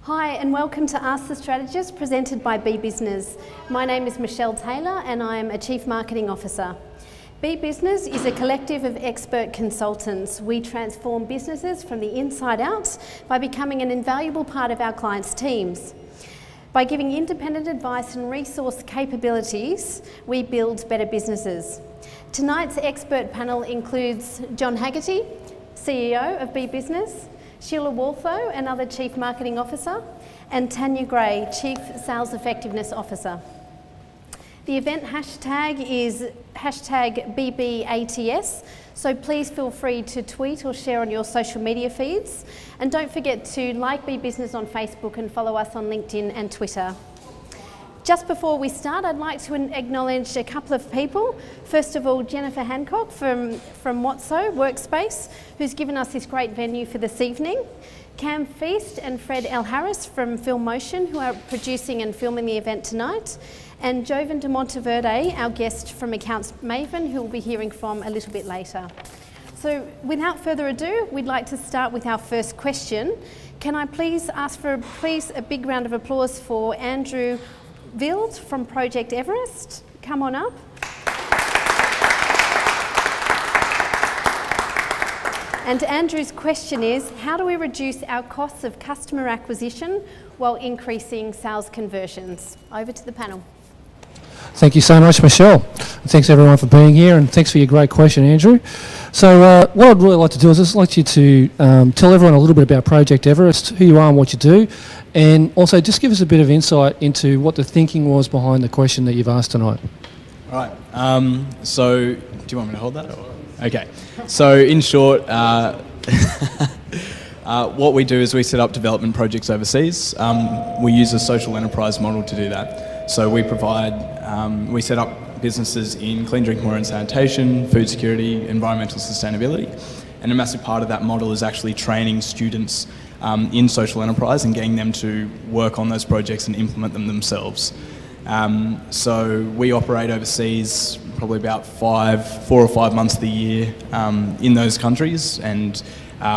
Hi and welcome to Ask the Strategist, presented by Be Business. My name is Michelle Taylor and I am a Chief Marketing Officer. Be Business is a collective of expert consultants. We transform businesses from the inside out by becoming an invaluable part of our clients' teams. By giving independent advice and resource capabilities, we build better businesses. Tonight's expert panel includes John Haggerty, CEO of Be Business, Sheila Waltho, another Chief Marketing Officer, and Tanya Gray, Chief Sales Effectiveness Officer. The event hashtag is #BBATS, so please feel free to tweet or share on your social media feeds. And don't forget to like Be Business on Facebook and follow us on LinkedIn and Twitter. Just before we start, I'd like to acknowledge a couple of people. First of all, Jennifer Hancock from WOTSO, Workspace, who's given us this great venue for this evening. Cam Feast and Fred L. Harris from Film Motion, who are producing and filming the event tonight. And Jovan de Monteverde, our guest from Accounts Maven, who we'll be hearing from a little bit later. So without further ado, we'd like to start with our first question. Can I please ask for a big round of applause for Andrew Vild from Project Everest? Come on up. And Andrew's question is, how do we reduce our costs of customer acquisition while increasing sales conversions? Over to the panel. Thank you so much, Michelle. Thanks everyone for being here, and thanks for your great question, Andrew. So what I'd really like to do is just like you to tell everyone a little bit about Project Everest, who you are and what you do, and also just give us a bit of insight into what the thinking was behind the question that you've asked tonight. All right. So do you want me to hold that? Okay. So in short, what we do is we set up development projects overseas. We use a social enterprise model to do that. So we we set up businesses in clean drinking water and sanitation, food security, environmental sustainability. And a massive part of that model is actually training students in social enterprise and getting them to work on those projects and implement them themselves. So we operate overseas probably about 4 or 5 months of the year in those countries, and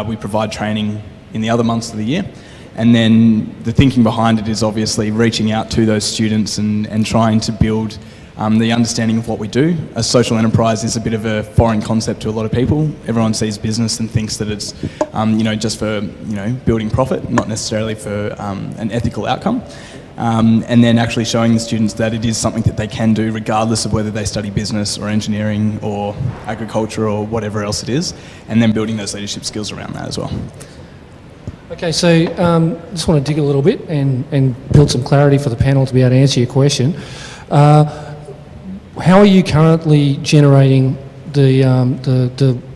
we provide training in the other months of the year. And then the thinking behind it is obviously reaching out to those students and trying to build the understanding of what we do. A social enterprise is a bit of a foreign concept to a lot of people. Everyone sees business and thinks that it's just for building profit, not necessarily for an ethical outcome. And then actually showing the students that it is something that they can do regardless of whether they study business or engineering or agriculture or whatever else it is, and then building those leadership skills around that as well. Okay, so just want to dig a little bit and build some clarity for the panel to be able to answer your question. How are you currently generating the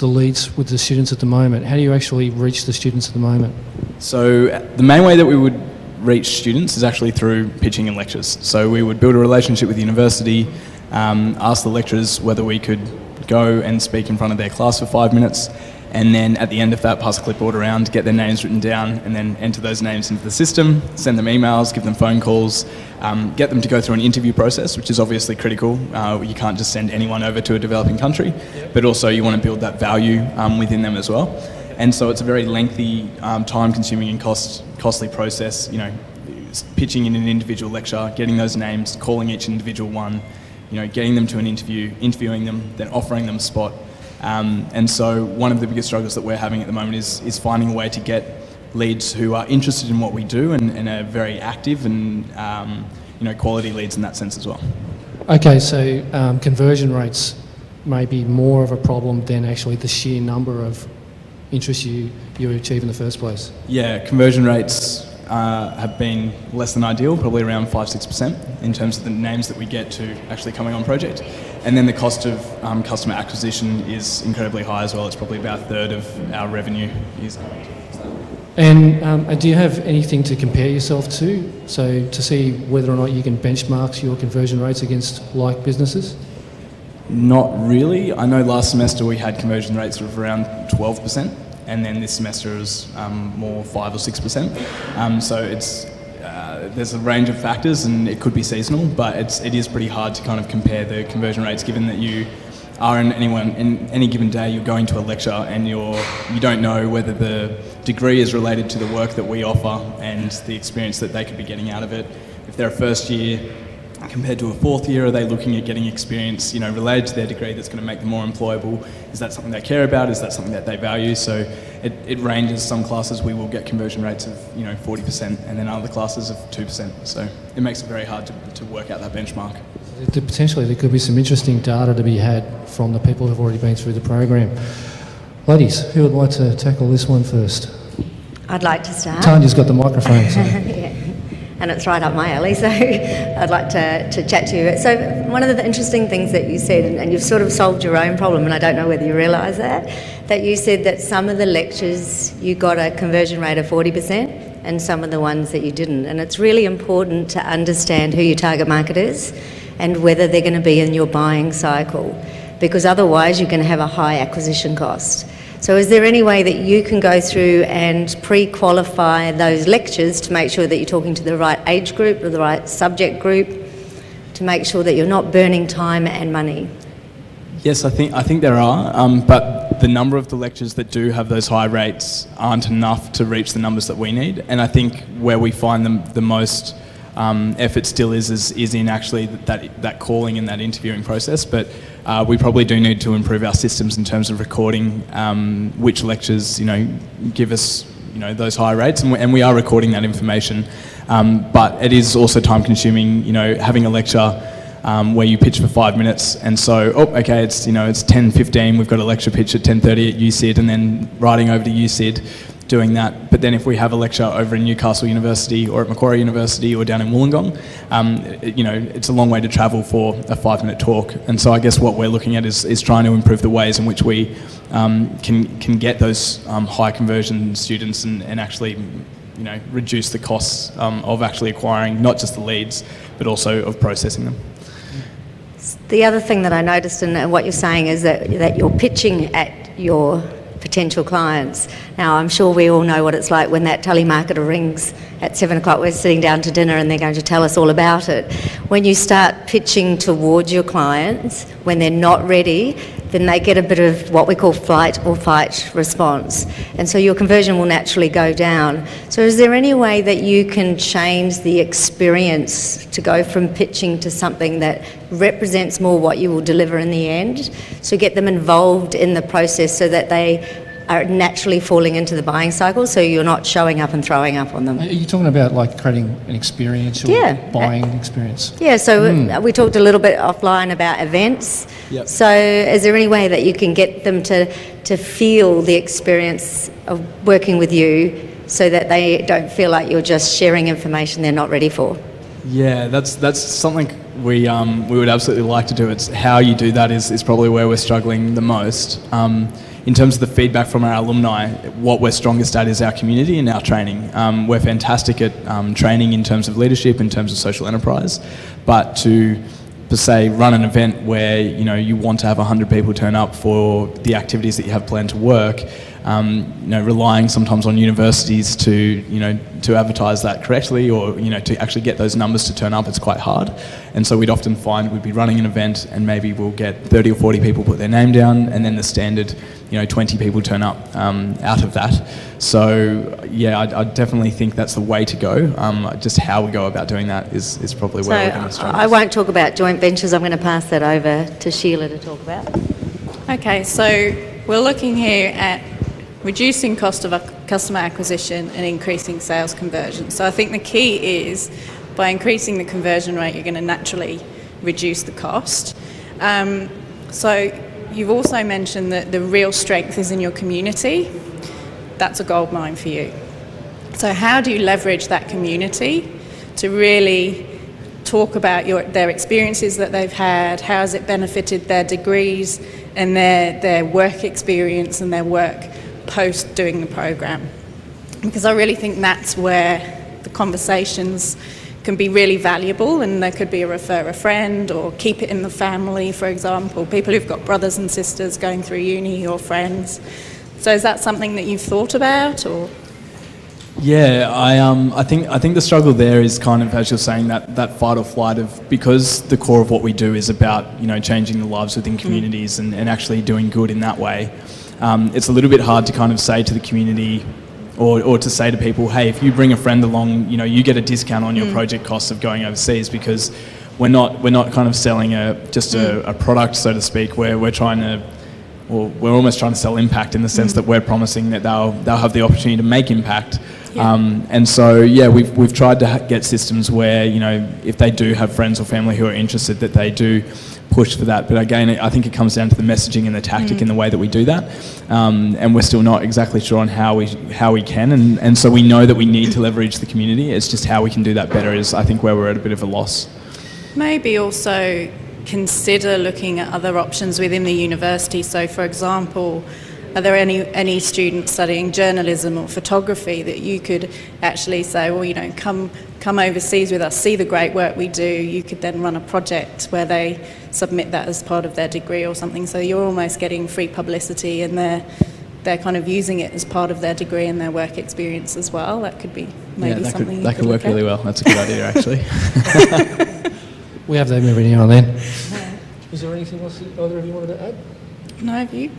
leads with the students at the moment? How do you actually reach the students at the moment? So the main way that we would reach students is actually through pitching and lectures. So we would build a relationship with the university, ask the lecturers whether we could go and speak in front of their class for 5 minutes, and then at the end of that pass a clipboard around, get their names written down, and then enter those names into the system, send them emails, give them phone calls, get them to go through an interview process, which is obviously critical. You can't just send anyone over to a developing country, but also you want to build that value within them as well. And so it's a very lengthy, time-consuming and costly process, pitching in an individual lecture, getting those names, calling each individual one, getting them to an interview, interviewing them, then offering them a spot. And so one of the biggest struggles that we're having at the moment is finding a way to get leads who are interested in what we do and are very active and quality leads in that sense as well. Okay, so conversion rates may be more of a problem than actually the sheer number of interest you achieve in the first place. Yeah, conversion rates have been less than ideal, probably around 5-6% in terms of the names that we get to actually coming on project. And then the cost of customer acquisition is incredibly high as well. It's probably about a third of our revenue. And do you have anything to compare yourself to? So to see whether or not you can benchmark your conversion rates against like businesses? Not really. I know last semester we had conversion rates of around 12%, and then this semester is more 5 or 6%. So it's there's a range of factors, and it could be seasonal, but it is pretty hard to kind of compare the conversion rates, given that you are in any given day you're going to a lecture and you don't know whether the degree is related to the work that we offer and the experience that they could be getting out of it. If they're a first year compared to a fourth year, are they looking at getting experience, related to their degree that's going to make them more employable? Is that something they care about? Is that something that they value? So it ranges. Some classes we will get conversion rates of 40%, and then other classes of 2%. So it makes it very hard to work out that benchmark. Potentially there could be some interesting data to be had from the people who've already been through the program. Ladies, who would like to tackle this one first? I'd like to start. Tanya's got the microphone. So. Yeah. And it's right up my alley, so I'd like to chat to you. So one of the interesting things that you said, and you've sort of solved your own problem, and I don't know whether you realise that you said that some of the lectures you got a conversion rate of 40% and some of the ones that you didn't. And it's really important to understand who your target market is and whether they're going to be in your buying cycle, because otherwise you're going to have a high acquisition cost. So is there any way that you can go through and pre-qualify those lectures to make sure that you're talking to the right age group or the right subject group to make sure that you're not burning time and money? Yes, I think there are, but the number of the lectures that do have those high rates aren't enough to reach the numbers that we need. And I think where we find the most effort still is in actually that calling and that interviewing process. But we probably do need to improve our systems in terms of recording which lectures give us those high rates, and we are recording that information. But it is also time consuming. Having a lecture where you pitch for 5 minutes, and so it's 10:15. We've got a lecture pitch at 10:30 at USyd, and then riding over to USyd, doing that. But then if we have a lecture over in Newcastle University or at Macquarie University or down in Wollongong, it's a long way to travel for a 5-minute talk. And so I guess what we're looking at is trying to improve the ways in which we can get those high conversion students and actually reduce the costs of actually acquiring not just the leads but also of processing them. The other thing that I noticed in what you're saying is that you're pitching at your potential clients. Now, I'm sure we all know what it's like when that telemarketer rings at 7 o'clock. We're sitting down to dinner and they're going to tell us all about it. When you start pitching towards your clients, when they're not ready, then they get a bit of what we call flight or fight response. And so your conversion will naturally go down. So is there any way that you can change the experience to go from pitching to something that represents more what you will deliver in the end? So get them involved in the process so that they are naturally falling into the buying cycle, so you're not showing up and throwing up on them. Are you talking about like creating an experiential buying experience? Yeah, so we talked a little bit offline about events. Yep. So is there any way that you can get them to feel the experience of working with you so that they don't feel like you're just sharing information they're not ready for? Yeah, that's something we would absolutely like to do. It's how you do that is probably where we're struggling the most. In terms of the feedback from our alumni, what we're strongest at is our community and our training. We're fantastic at training in terms of leadership, in terms of social enterprise, but to per se run an event where you want to have 100 people turn up for the activities that you have planned to work, relying sometimes on universities to advertise that correctly or to actually get those numbers to turn up, it's quite hard. And so we'd often find we'd be running an event and maybe we'll get 30 or 40 people put their name down, and then the standard 20 people turn up out of that. So yeah, I definitely think that's the way to go. Just how we go about doing that is probably where we're going to struggle. I won't talk about joint ventures. I'm going to pass that over to Sheila to talk about. Okay, so we're looking here at reducing cost of customer acquisition and increasing sales conversion. So I think the key is by increasing the conversion rate, you're going to naturally reduce the cost. So you've also mentioned that the real strength is in your community. That's a goldmine for you. So how do you leverage that community to really talk about their experiences that they've had, how has it benefited their degrees and their work experience and their work post doing the program? Because I really think that's where the conversations can be really valuable, and there could be a refer a friend or keep it in the family, for example, people who've got brothers and sisters going through uni or friends. So is that something that you've thought about? Or Yeah, I think the struggle there is kind of, as you're saying, that fight or flight of, because the core of what we do is about, changing the lives within communities and actually doing good in that way. It's a little bit hard to kind of say to the community or to say to people, hey, if you bring a friend along, you get a discount on your project costs of going overseas, because we're not kind of selling a product, so to speak, where we're trying to, or we're almost trying to sell impact in the sense that we're promising that they'll have the opportunity to make impact. And so, we've tried to get systems where, if they do have friends or family who are interested, that they do push for that. But again, I think it comes down to the messaging and the tactic in the way that we do that. And we're still not exactly sure on how we can. And so we know that we need to leverage the community. It's just how we can do that better is, I think, where we're at a bit of a loss. Maybe also consider looking at other options within the university. So, for example, are there any students studying journalism or photography that you could actually say, well, come overseas with us, see the great work we do. You could then run a project where they submit that as part of their degree or something. So you're almost getting free publicity, and they're kind of using it as part of their degree and their work experience as well. That could be maybe something that could work really well. That's a good idea, actually. We have them every now and then. Is there anything else that either of you wanted to add? No, have you?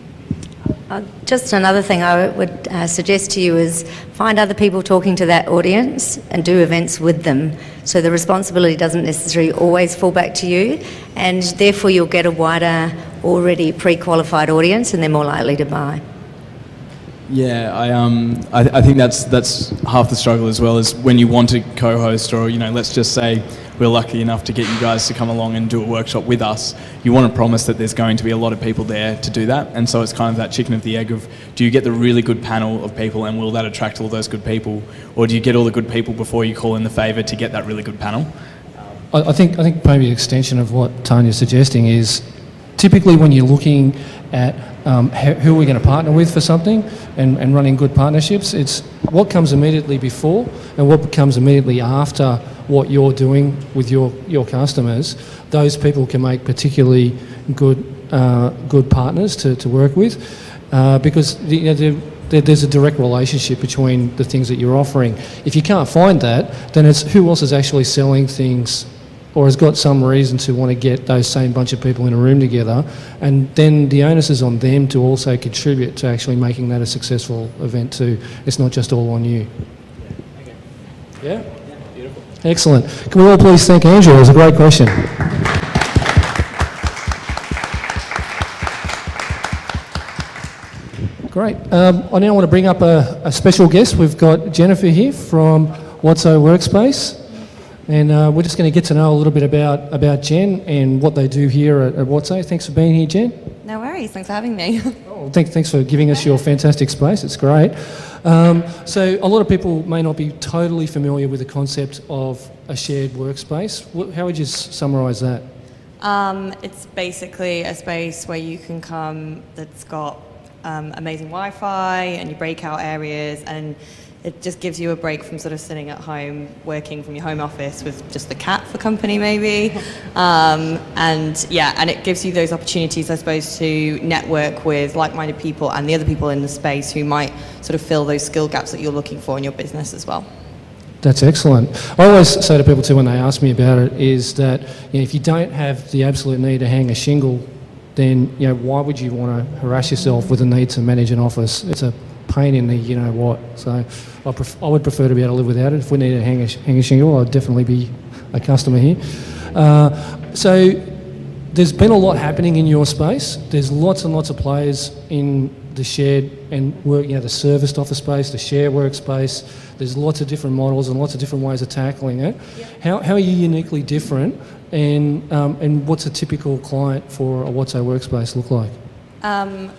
Just another thing I would suggest to you is find other people talking to that audience and do events with them. So the responsibility doesn't necessarily always fall back to you, and therefore you'll get a wider, already pre-qualified audience, and they're more likely to buy. Yeah, I think that's half the struggle as well, is when you want to co-host, or let's just say we're lucky enough to get you guys to come along and do a workshop with us. You want to promise that there's going to be a lot of people there to do that, and so it's kind of that chicken of the egg of, do you get the really good panel of people, and will that attract all those good people, or do you get all the good people before you call in the favour to get that really good panel? I think maybe an extension of what Tanya's suggesting is, typically when you're looking at who are we going to partner with for something and running good partnerships, it's what comes immediately before and what comes immediately after what you're doing with your customers. Those people can make particularly good partners to work with, because there's a direct relationship between the things that you're offering. If you can't find that, then it's who else is actually selling things or has got some reason to want to get those same bunch of people in a room together, and then the onus is on them to also contribute to actually making that a successful event too. It's not just all on you. Yeah? Beautiful. Excellent. Can we all please thank Andrew? It was a great question. Great. I now want to bring up a special guest. We've got Jennifer here from WOTSO Workspace. And we're just going to get to know a little bit about Jen and what they do here at WOTSO. Thanks for being here, Jen. No worries, thanks for having me. Oh, thanks for giving us your fantastic space, it's great. So a lot of people may not be totally familiar with the concept of a shared workspace. How would you summarise that? It's basically a space where you can come that's got amazing Wi-Fi and your breakout areas, and it just gives you a break from sort of sitting at home, working from your home office with just the cat for company maybe. And it gives you those opportunities, I suppose, to network with like-minded people and the other people in the space who might sort of fill those skill gaps that you're looking for in your business as well. That's excellent. I always say to people too when they ask me about it is that if you don't have the absolute need to hang a shingle, then why would you want to harass yourself with the need to manage an office? It's a pain in the you-know-what. So I would prefer to be able to live without it. If we need to hang a shingle, I'd definitely be a customer here. So there's been a lot happening in your space. There's lots and lots of players in the shared and work, the serviced office space, the share workspace. There's lots of different models and lots of different ways of tackling it. Yep. How are you uniquely different, and what's a typical client for a WOTSO workspace look like?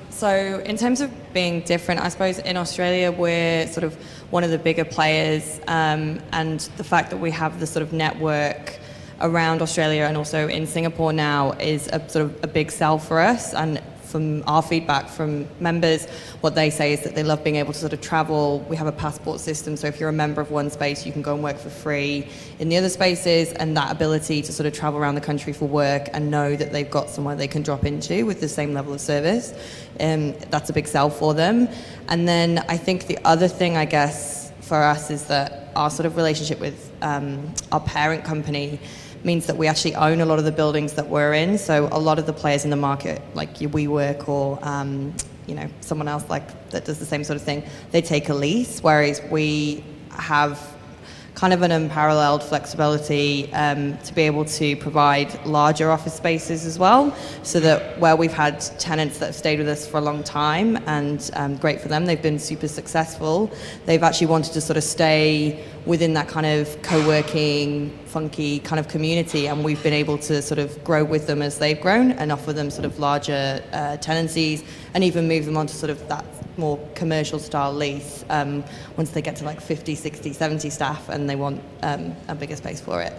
So in terms of being different, I suppose in Australia we're sort of one of the bigger players, and the fact that we have the sort of network around Australia and also in Singapore now is a sort of a big sell for us. And from our feedback from members, what they say is that they love being able to sort of travel. We have a passport system, so if you're a member of one space, you can go and work for free in the other spaces, and that ability to sort of travel around the country for work and know that they've got somewhere they can drop into with the same level of service, that's a big sell for them. And then I think the other thing, I guess, for us is that our sort of relationship with our parent company means that we actually own a lot of the buildings that we're in. So a lot of the players in the market, like your WeWork or someone else like that does the same sort of thing, they take a lease, whereas we have kind of an unparalleled flexibility to be able to provide larger office spaces as well, so that where we've had tenants that have stayed with us for a long time, and great for them, they've been super successful, they've actually wanted to sort of stay within that kind of co-working, funky kind of community, and we've been able to sort of grow with them as they've grown and offer them sort of larger tenancies, and even move them onto sort of that more commercial style lease once they get to like 50, 60, 70 staff and they want a bigger space for it.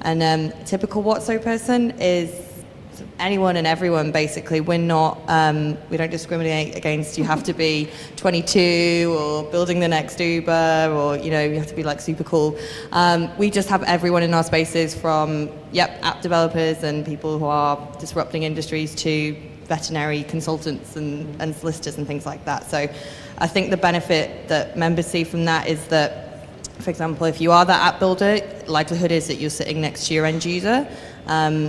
And a typical WOTSO person is anyone and everyone, basically. We're not, we don't discriminate against you have to be 22 or building the next Uber, or you have to be like super cool. We just have everyone in our spaces, from app developers and people who are disrupting industries to veterinary consultants and solicitors and things like that. So I think the benefit that members see from that is that, for example, if you are that app builder, likelihood is that you're sitting next to your end user.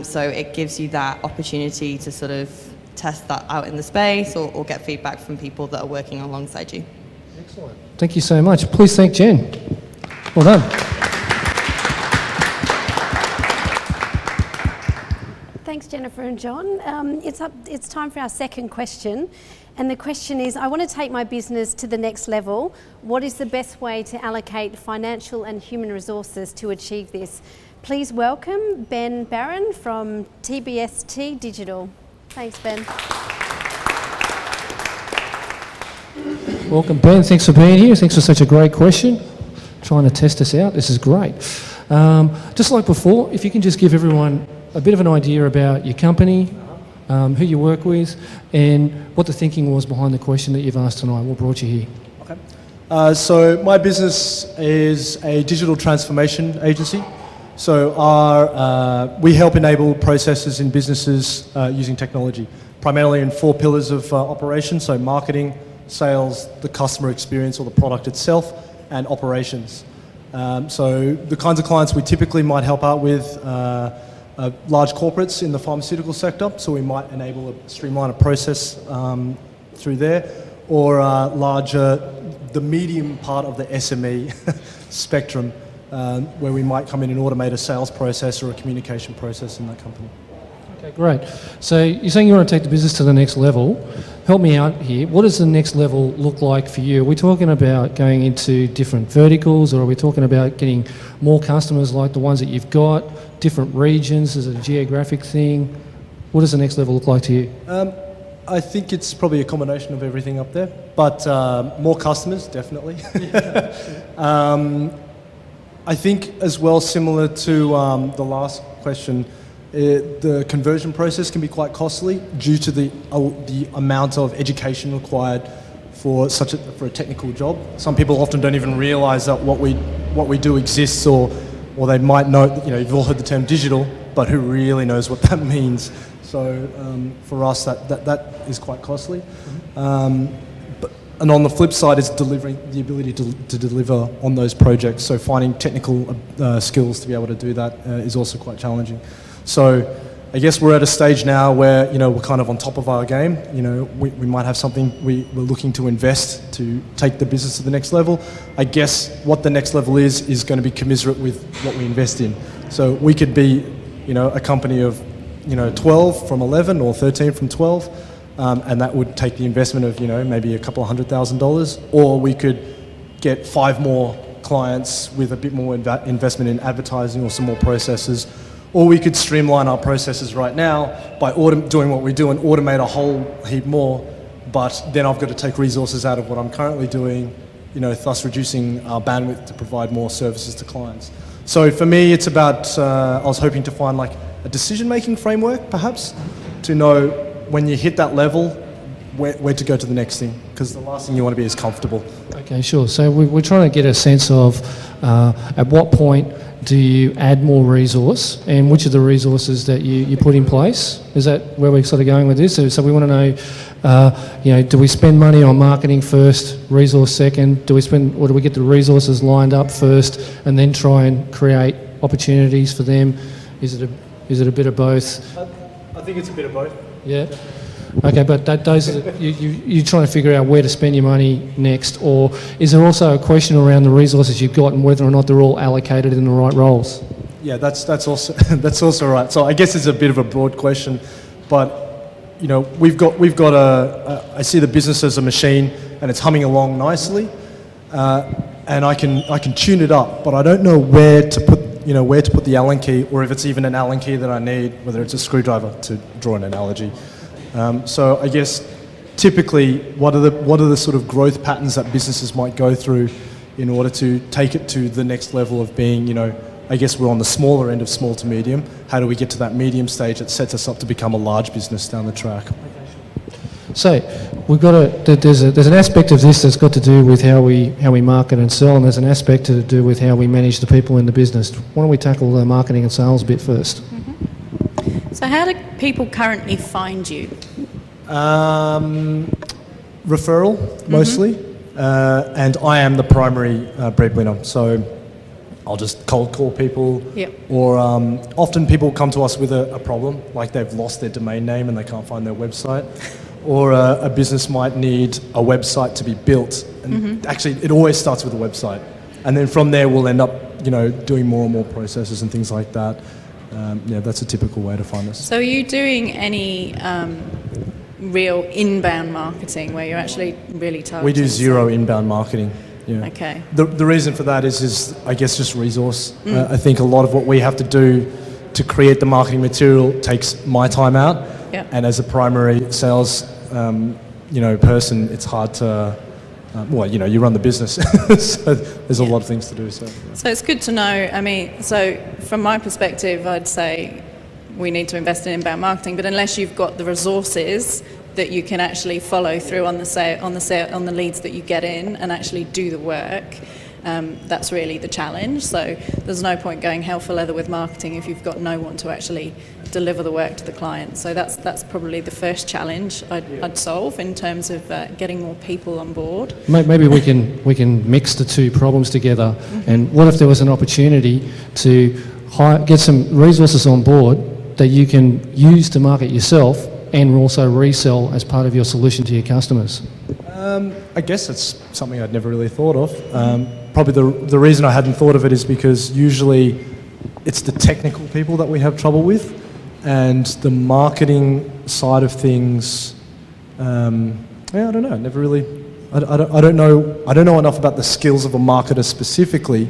So it gives you that opportunity to sort of test that out in the space, or get feedback from people that are working alongside you. Excellent. Thank you so much. Please thank Jen. Well done. Thanks, Jennifer and John. It's time for our second question. And the question is, I want to take my business to the next level. What is the best way to allocate financial and human resources to achieve this? Please welcome Ben Barron from TBST Digital. Thanks, Ben. Welcome, Ben. Thanks for being here. Thanks for such a great question. Trying to test us out. This is great. Just like before, if you can just give everyone a bit of an idea about your company, who you work with, and what the thinking was behind the question that you've asked tonight. What brought you here? Okay. So my business is a digital transformation agency. So we help enable processes in businesses using technology, primarily in 4 pillars of operation. So marketing, sales, the customer experience or the product itself, and operations. So the kinds of clients we typically might help out with large corporates in the pharmaceutical sector, so we might enable a streamline a process through there, or the medium part of the SME spectrum, where we might come in and automate a sales process or a communication process in that company. Okay, great. So you're saying you want to take the business to the next level. Help me out here. What does the next level look like for you? Are we talking about going into different verticals, or are we talking about getting more customers like the ones that you've got, different regions? Is it a geographic thing? What does the next level look like to you? I think it's probably a combination of everything up there, but more customers, definitely. I think as well, similar to the last question, the conversion process can be quite costly due to the amount of education required for a technical job. Some people often don't even realise that what we do exists, or they might know. You've all heard the term digital, but who really knows what that means? So for us, that is quite costly. And on the flip side is delivering the ability to deliver on those projects. So finding technical skills to be able to do that is also quite challenging. So I guess we're at a stage now where we're kind of on top of our game. We might have something we're looking to invest to take the business to the next level. I guess what the next level is going to be commensurate with what we invest in. So we could be a company of 12 from 11 or 13 from 12. And that would take the investment of maybe a couple of $100,000, or we could get 5 more clients with a bit more investment in advertising or some more processes, or we could streamline our processes right now by doing what we do and automate a whole heap more, but then I've got to take resources out of what I'm currently doing, thus reducing our bandwidth to provide more services to clients. So for me, it's about I was hoping to find like a decision-making framework, perhaps, to know when you hit that level, where to go to the next thing, because the last thing you want to be is comfortable. Okay, sure. So we're trying to get a sense of at what point do you add more resource, and which are the resources that you put in place? Is that where we're sort of going with this? So we want to know, do we spend money on marketing first, resource second? Do we get the resources lined up first and then try and create opportunities for them? Is it a bit of both? I think it's a bit of both. Yeah. Okay, but you're trying to figure out where to spend your money next, or is there also a question around the resources you've got and whether or not they're all allocated in the right roles? Yeah, that's also that's also right. So I guess it's a bit of a broad question, but we've got I see the business as a machine and it's humming along nicely, and I can tune it up, but I don't know where to put the Allen key, or if it's even an Allen key that I need, whether it's a screwdriver, to draw an analogy. So I guess typically, what are the sort of growth patterns that businesses might go through in order to take it to the next level of being, I guess we're on the smaller end of small to medium. How do we get to that medium stage that sets us up to become a large business down the track? So there's an aspect of this that's got to do with how we market and sell, and there's an aspect to do with how we manage the people in the business. Why don't we tackle the marketing and sales bit first? So how do people currently find you? Referral, mostly, and I am the primary breadwinner, so I'll just cold call people. Yep. Or often people come to us with a problem, like they've lost their domain name and they can't find their website. Or a business might need a website to be built. And actually, it always starts with a website. And then from there, we'll end up, doing more and more processes and things like that. That's a typical way to find us. So are you doing any real inbound marketing where you're actually really targeting? We do zero inbound marketing. Yeah. Okay. The reason for that is I guess just resource. I think a lot of what we have to do to create the marketing material takes my time out. Yeah. And as a primary sales, person, it's hard to. You run the business, so there's a lot of things to do. So it's good to know. I mean, so from my perspective, I'd say we need to invest in inbound marketing, but unless you've got the resources that you can actually follow through on the leads that you get in and actually do the work, that's really the challenge. So there's no point going hell for leather with marketing if you've got no one to actually deliver the work to the client. So that's probably the first challenge I'd solve in terms of getting more people on board. Maybe we can mix the two problems together. And what if there was an opportunity to get some resources on board that you can use to market yourself and also resell as part of your solution to your customers? I guess it's something I'd never really thought of. Probably the reason I hadn't thought of it is because usually it's the technical people that we have trouble with, and the marketing side of things. I don't know. Never really. I don't know enough about the skills of a marketer specifically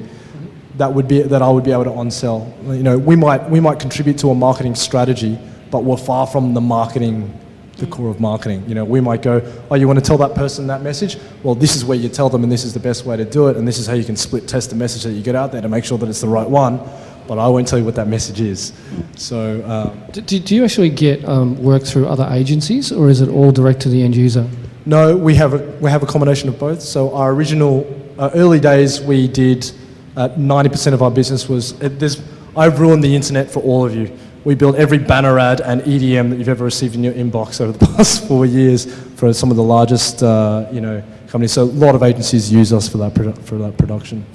that I would be able to on-sell. We might contribute to a marketing strategy, but we're far from the marketing. The core of marketing. We might go, oh, you want to tell that person that message? Well, this is where you tell them, and this is the best way to do it, and this is how you can split test the message that you get out there to make sure that it's the right one, but I won't tell you what that message is. So... Do you actually get work through other agencies, or is it all direct to the end user? No, we have a combination of both. So our original, early days, we did 90% of our business was... I've ruined the internet for all of you. We built every banner ad and EDM that you've ever received in your inbox over the past 4 years for some of the largest, companies. So a lot of agencies use us for that production.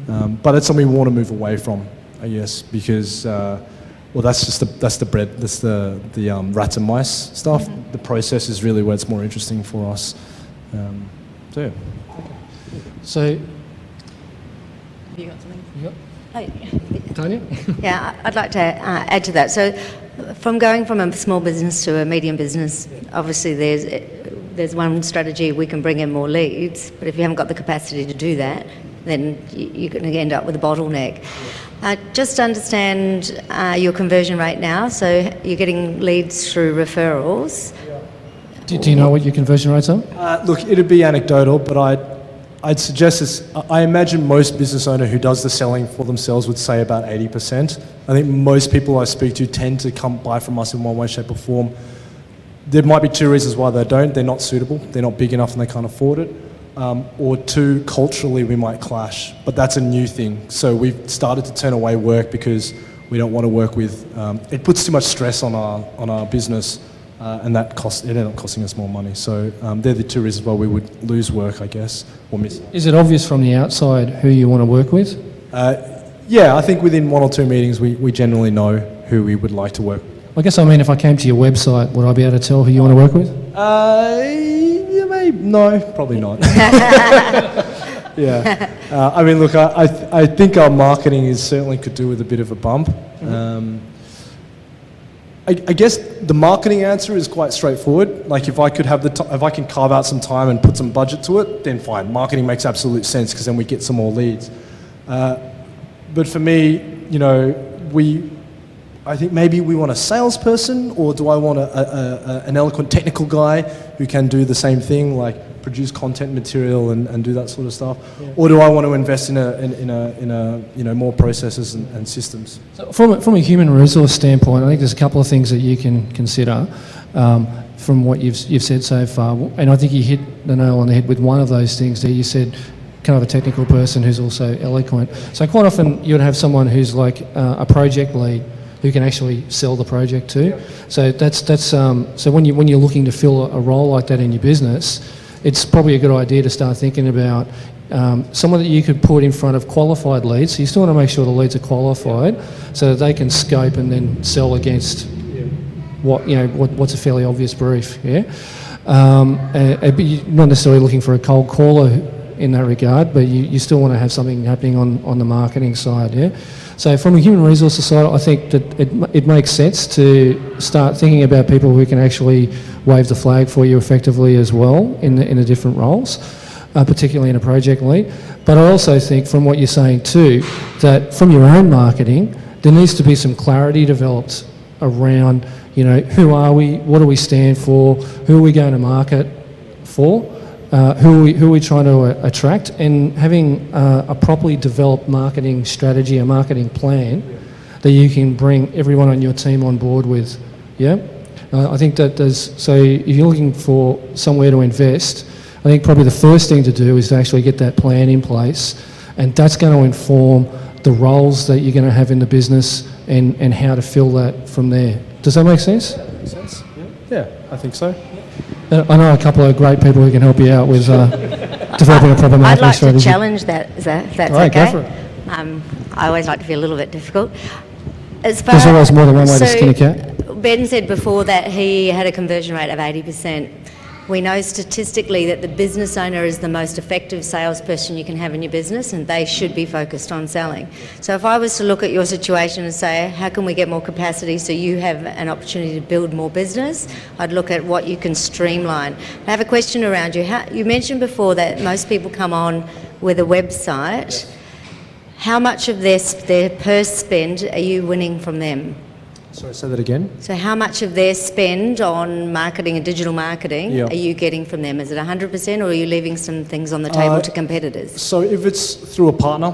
But it's something we want to move away from, I guess, because that's the rats and mice stuff. The process is really where it's more interesting for us. So. Have you got something? Tanya? Yeah, I'd like to add to that. So from going from a small business to a medium business, obviously there's one strategy, we can bring in more leads, but if you haven't got the capacity to do that, then you're going to end up with a bottleneck. Just to understand your conversion rate now, so you're getting leads through referrals. Do you know what your conversion rates are? Look, it'd be anecdotal, but I'd suggest this. I imagine most business owner who does the selling for themselves would say about 80%. I think most people I speak to tend to come buy from us in one way, shape or form. There might be two reasons why they don't. They're not suitable, they're not big enough and they can't afford it. or two, culturally we might clash, but that's a new thing. So we've started to turn away work because we don't want to work with, it puts too much stress on our business, and it ended up costing us more money. So they're the two reasons why we would lose work, I guess, or miss. Is it obvious from the outside who you want to work with? Yeah, I think within one or two meetings we generally know who we would like to work with. I guess, I mean, if I came to your website, would I be able to tell who you want to work with? Yeah, maybe, no, probably not. Yeah. I mean, look, I think our marketing certainly could do with a bit of a bump. I guess the marketing answer is quite straightforward. Like, if I could have if I can carve out some time and put some budget to it, then fine. Marketing makes absolute sense because then we get some more leads. But for me, you know, I think maybe we want a salesperson, or do I want an eloquent technical guy who can do the same thing, like produce content material and do that sort of stuff, or do I want to invest in a you know, more processes and systems? So from a human resource standpoint, I think there's a couple of things that you can consider from what you've said so far, and I think you hit the nail on the head with one of those things there. You said kind of a technical person who's also eloquent. So quite often you'd have someone who's like a project lead who can actually sell the project too. Yep. So that's so when you're looking to fill a role like that in your business, it's probably a good idea to start thinking about someone that you could put in front of qualified leads. So you still want to make sure the leads are qualified, so that they can scope and then sell against what's a fairly obvious brief. Yeah, but you're not necessarily looking for a cold caller in that regard, but you still want to have something happening on the marketing side. Yeah. So from a human resources side, I think that it makes sense to start thinking about people who can actually wave the flag for you effectively as well in the different roles, particularly in a project lead. But I also think from what you're saying too, that from your own marketing, there needs to be some clarity developed around, you know, who are we, what do we stand for, who are we going to market for, who are we trying to attract, and having a properly developed marketing strategy, a marketing plan that you can bring everyone on your team on board with. Yeah, I think that so if you're looking for somewhere to invest, I think probably the first thing to do is to actually get that plan in place, and that's going to inform the roles that you're going to have in the business and how to fill that from there. Does that make sense? That makes sense. Yeah, I think so. I know a couple of great people who can help you out with developing a proper marketing I'd like strategy. to challenge that, if that's All right, okay. go for it. I always like to be a little bit difficult. As There's always more than one way to skin a cat. Ben said before that he had a conversion rate of 80%. We know statistically that the business owner is the most effective salesperson you can have in your business, and they should be focused on selling. So if I was to look at your situation and say, how can we get more capacity so you have an opportunity to build more business, I'd look at what you can streamline. I have a question around you. You mentioned before that most people come on with a website. How much of their purse spend are you winning from them? Sorry, say that again. So how much of their spend on marketing and digital marketing are you getting from them? Is it 100%, or are you leaving some things on the table to competitors? So if it's through a partner,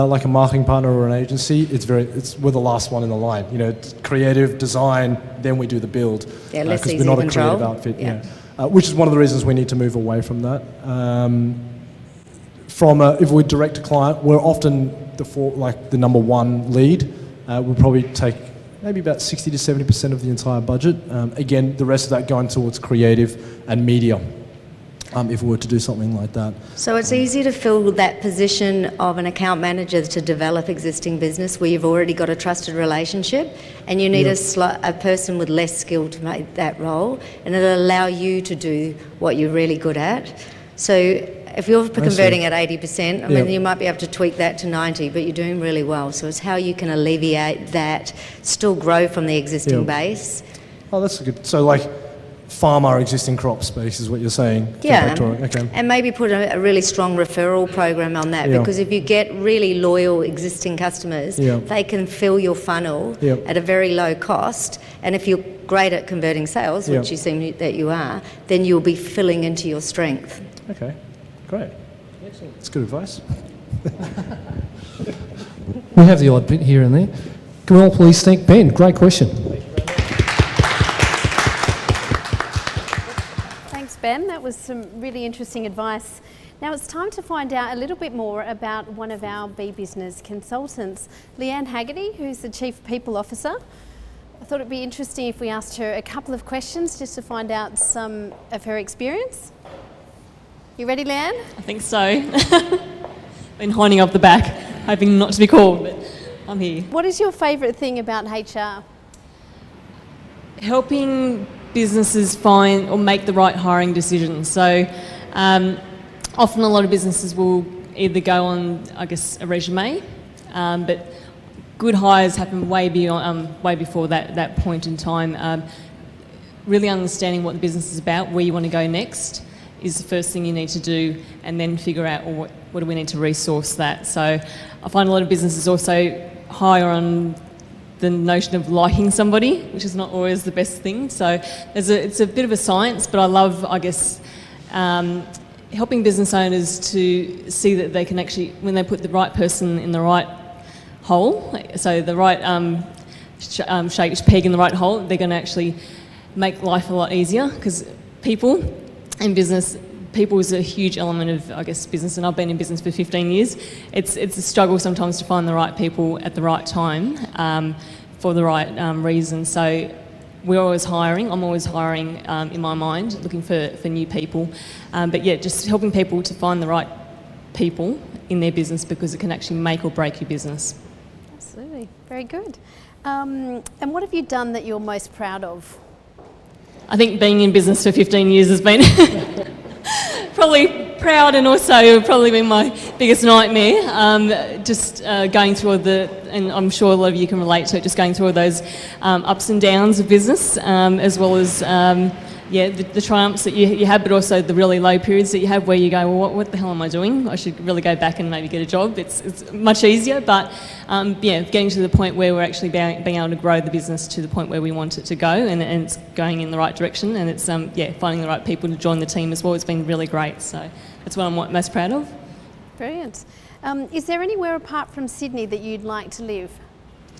like a marketing partner or an agency, we're the last one in the line. You know, creative, design, then we do the build. Yeah, less because easy we're not to a creative control. outfit. Yeah. Which is one of the reasons we need to move away from that. If we're direct to client, we're often the number one lead. We'll probably take maybe about 60 to 70% of the entire budget. Again, the rest of that going towards creative and media, if we were to do something like that. So it's easy to fill that position of an account manager to develop existing business where you've already got a trusted relationship, and you need a person with less skill to make that role, and it'll allow you to do what you're really good at. So if you're converting at 80%, I mean, you might be able to tweak that to 90, but you're doing really well. So it's how you can alleviate that, still grow from the existing base. Oh, that's good. So like farm our existing crop space is what you're saying? Yeah, okay. and maybe put a really strong referral program on that, because if you get really loyal existing customers, they can fill your funnel at a very low cost, and if you're great at converting sales, which you seem that you are, then you'll be filling into your strength. Okay. Great. Excellent. That's good advice. We have the odd bit here and there. Can we all please thank Ben? Great question. Thanks, Ben. That was some really interesting advice. Now it's time to find out a little bit more about one of our Be Business consultants, Leanne Haggerty, who's the Chief People Officer. I thought it'd be interesting if we asked her a couple of questions just to find out some of her experience. You ready, Leanne? I think so. Been hiding up the back, hoping not to be called, but I'm here. What is your favourite thing about HR? Helping businesses find or make the right hiring decisions. So often a lot of businesses will either go on, I guess, a resume, but good hires happen way before that point in time. Really understanding what the business is about, where you want to go next, is the first thing you need to do, and then figure out what do we need to resource that. So I find a lot of businesses also hire on the notion of liking somebody, which is not always the best thing. So it's a bit of a science, but I love, I guess, helping business owners to see that they can actually, when they put the right person in the right hole, so the right shaped peg in the right hole, they're going to actually make life a lot easier, because people in business, people is a huge element of, I guess, business, and I've been in business for 15 years. It's a struggle sometimes to find the right people at the right time for the right reason. So we're always hiring. I'm always hiring in my mind, looking for new people. But yeah, just helping people to find the right people in their business, because it can actually make or break your business. Absolutely, very good. And what have you done that you're most proud of? I think being in business for 15 years has been probably proud, and also probably been my biggest nightmare. Just going through and I'm sure a lot of you can relate to it, just going through all those ups and downs of business, as well as the triumphs that you have, but also the really low periods that you have where you go, well, what the hell am I doing? I should really go back and maybe get a job. It's much easier, but getting to the point where we're actually being able to grow the business to the point where we want it to go, and it's going in the right direction, and it's finding the right people to join the team as well. It's been really great, so that's what I'm most proud of. Brilliant. Is there anywhere apart from Sydney that you'd like to live?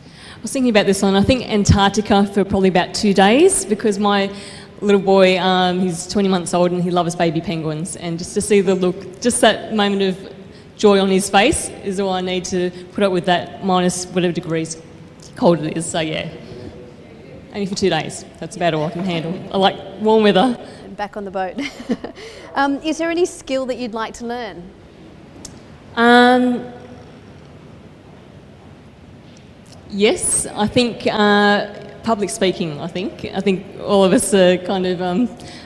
I was thinking about this one. I think Antarctica for probably about 2 days, because my little boy, he's 20 months old, and he loves baby penguins, and just to see the look, just that moment of joy on his face is all I need to put up with that minus whatever degrees cold it is. So yeah, only for 2 days. That's about all I can handle. I like warm weather. And back on the boat. Is there any skill that you'd like to learn? Yes, I think public speaking. I think all of us are kind of,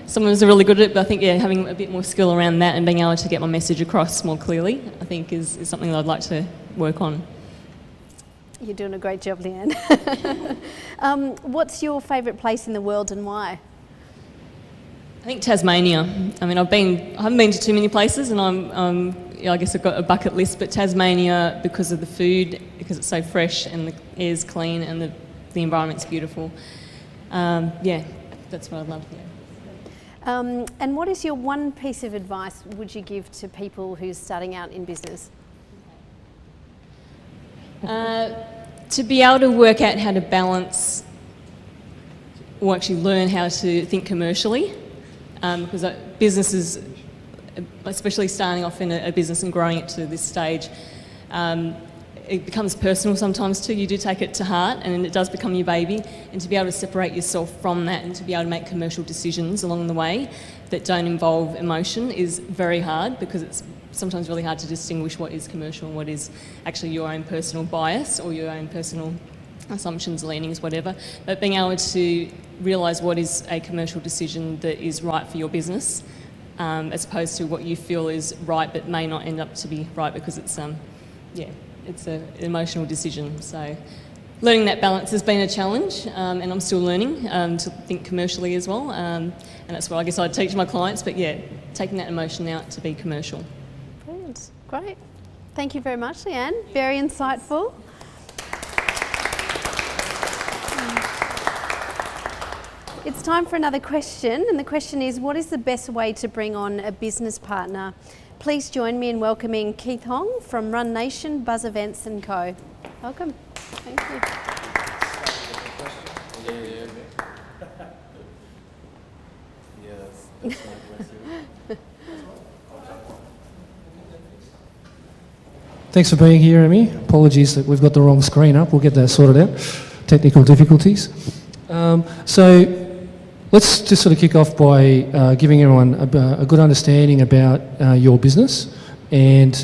some of us are really good at it, but I think having a bit more skill around that and being able to get my message across more clearly, I think is something that I'd like to work on. You're doing a great job, Leanne. What's your favourite place in the world, and why? I think Tasmania. I mean, I haven't been to too many places, and I guess I've got a bucket list, but Tasmania, because of the food, because it's so fresh and the air's clean and the environment's beautiful. That's what I'd love to do. And what is your one piece of advice would you give to people who's starting out in business? To be able to work out how to balance, or actually learn how to think commercially, because businesses, especially starting off in a business and growing it to this stage, it becomes personal sometimes too. You do take it to heart, and it does become your baby, and to be able to separate yourself from that and to be able to make commercial decisions along the way that don't involve emotion is very hard, because it's sometimes really hard to distinguish what is commercial and what is actually your own personal bias or your own personal assumptions, leanings, whatever. But being able to realise what is a commercial decision that is right for your business, as opposed to what you feel is right but may not end up to be right, because it's it's an emotional decision. So learning that balance has been a challenge, and I'm still learning to think commercially as well, and that's what I guess I'd teach my clients, but taking that emotion out to be commercial. Brilliant, great. Thank you very much, Leanne, very insightful. It's time for another question, and the question is, what is the best way to bring on a business partner? Please join me in welcoming Keith Hong from Run Nation, Buzz Events & Co. Welcome. Thank you. That's my question. Thanks for being here, Emmy. Apologies that we've got the wrong screen up. We'll get that sorted out. Technical difficulties. So let's just sort of kick off by giving everyone a good understanding about your business and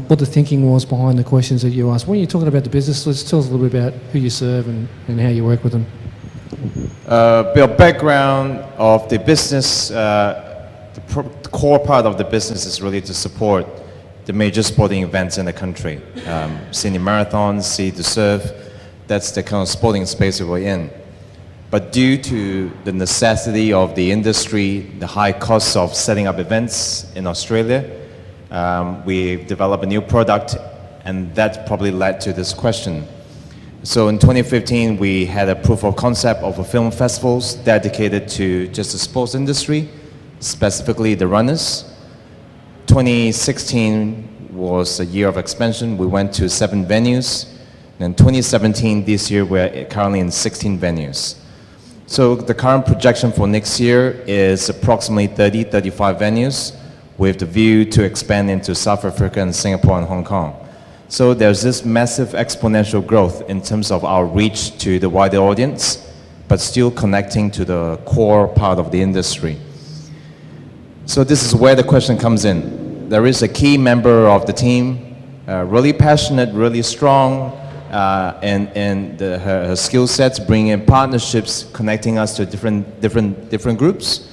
what the thinking was behind the questions that you asked. When you're talking about the business, let's tell us a little bit about who you serve and how you work with them. The background of the business, the core part of the business is really to support the major sporting events in the country. Sydney Marathon, Sea to Surf, that's the kind of sporting space that we're in. But due to the necessity of the industry, the high costs of setting up events in Australia, we developed a new product, and that probably led to this question. So in 2015, we had a proof of concept of a film festivals dedicated to just the sports industry, specifically the runners. 2016 was a year of expansion. We went to 7 venues. And 2017, this year, we're currently in 16 venues. So the current projection for next year is approximately 35 venues, with the view to expand into South Africa and Singapore and Hong Kong. So there's this massive exponential growth in terms of our reach to the wider audience, but still connecting to the core part of the industry. So this is where the question comes in. There is a key member of the team, really passionate, really strong, and her skill sets, bringing in partnerships, connecting us to different groups.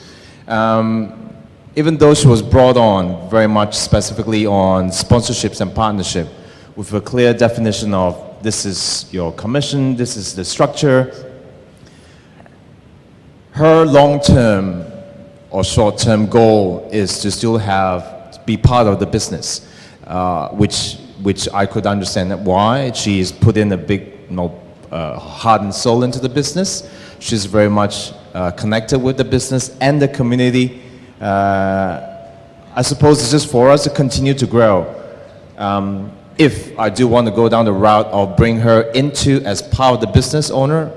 Even though she was brought on very much specifically on sponsorships and partnership, with a clear definition of this is your commission, this is the structure. Her long-term or short-term goal is to still be part of the business, which I could understand why. She's put in a big heart and soul into the business. She's very much connected with the business and the community. I suppose it's just for us to continue to grow. If I do want to go down the route of bring her into as part of the business owner,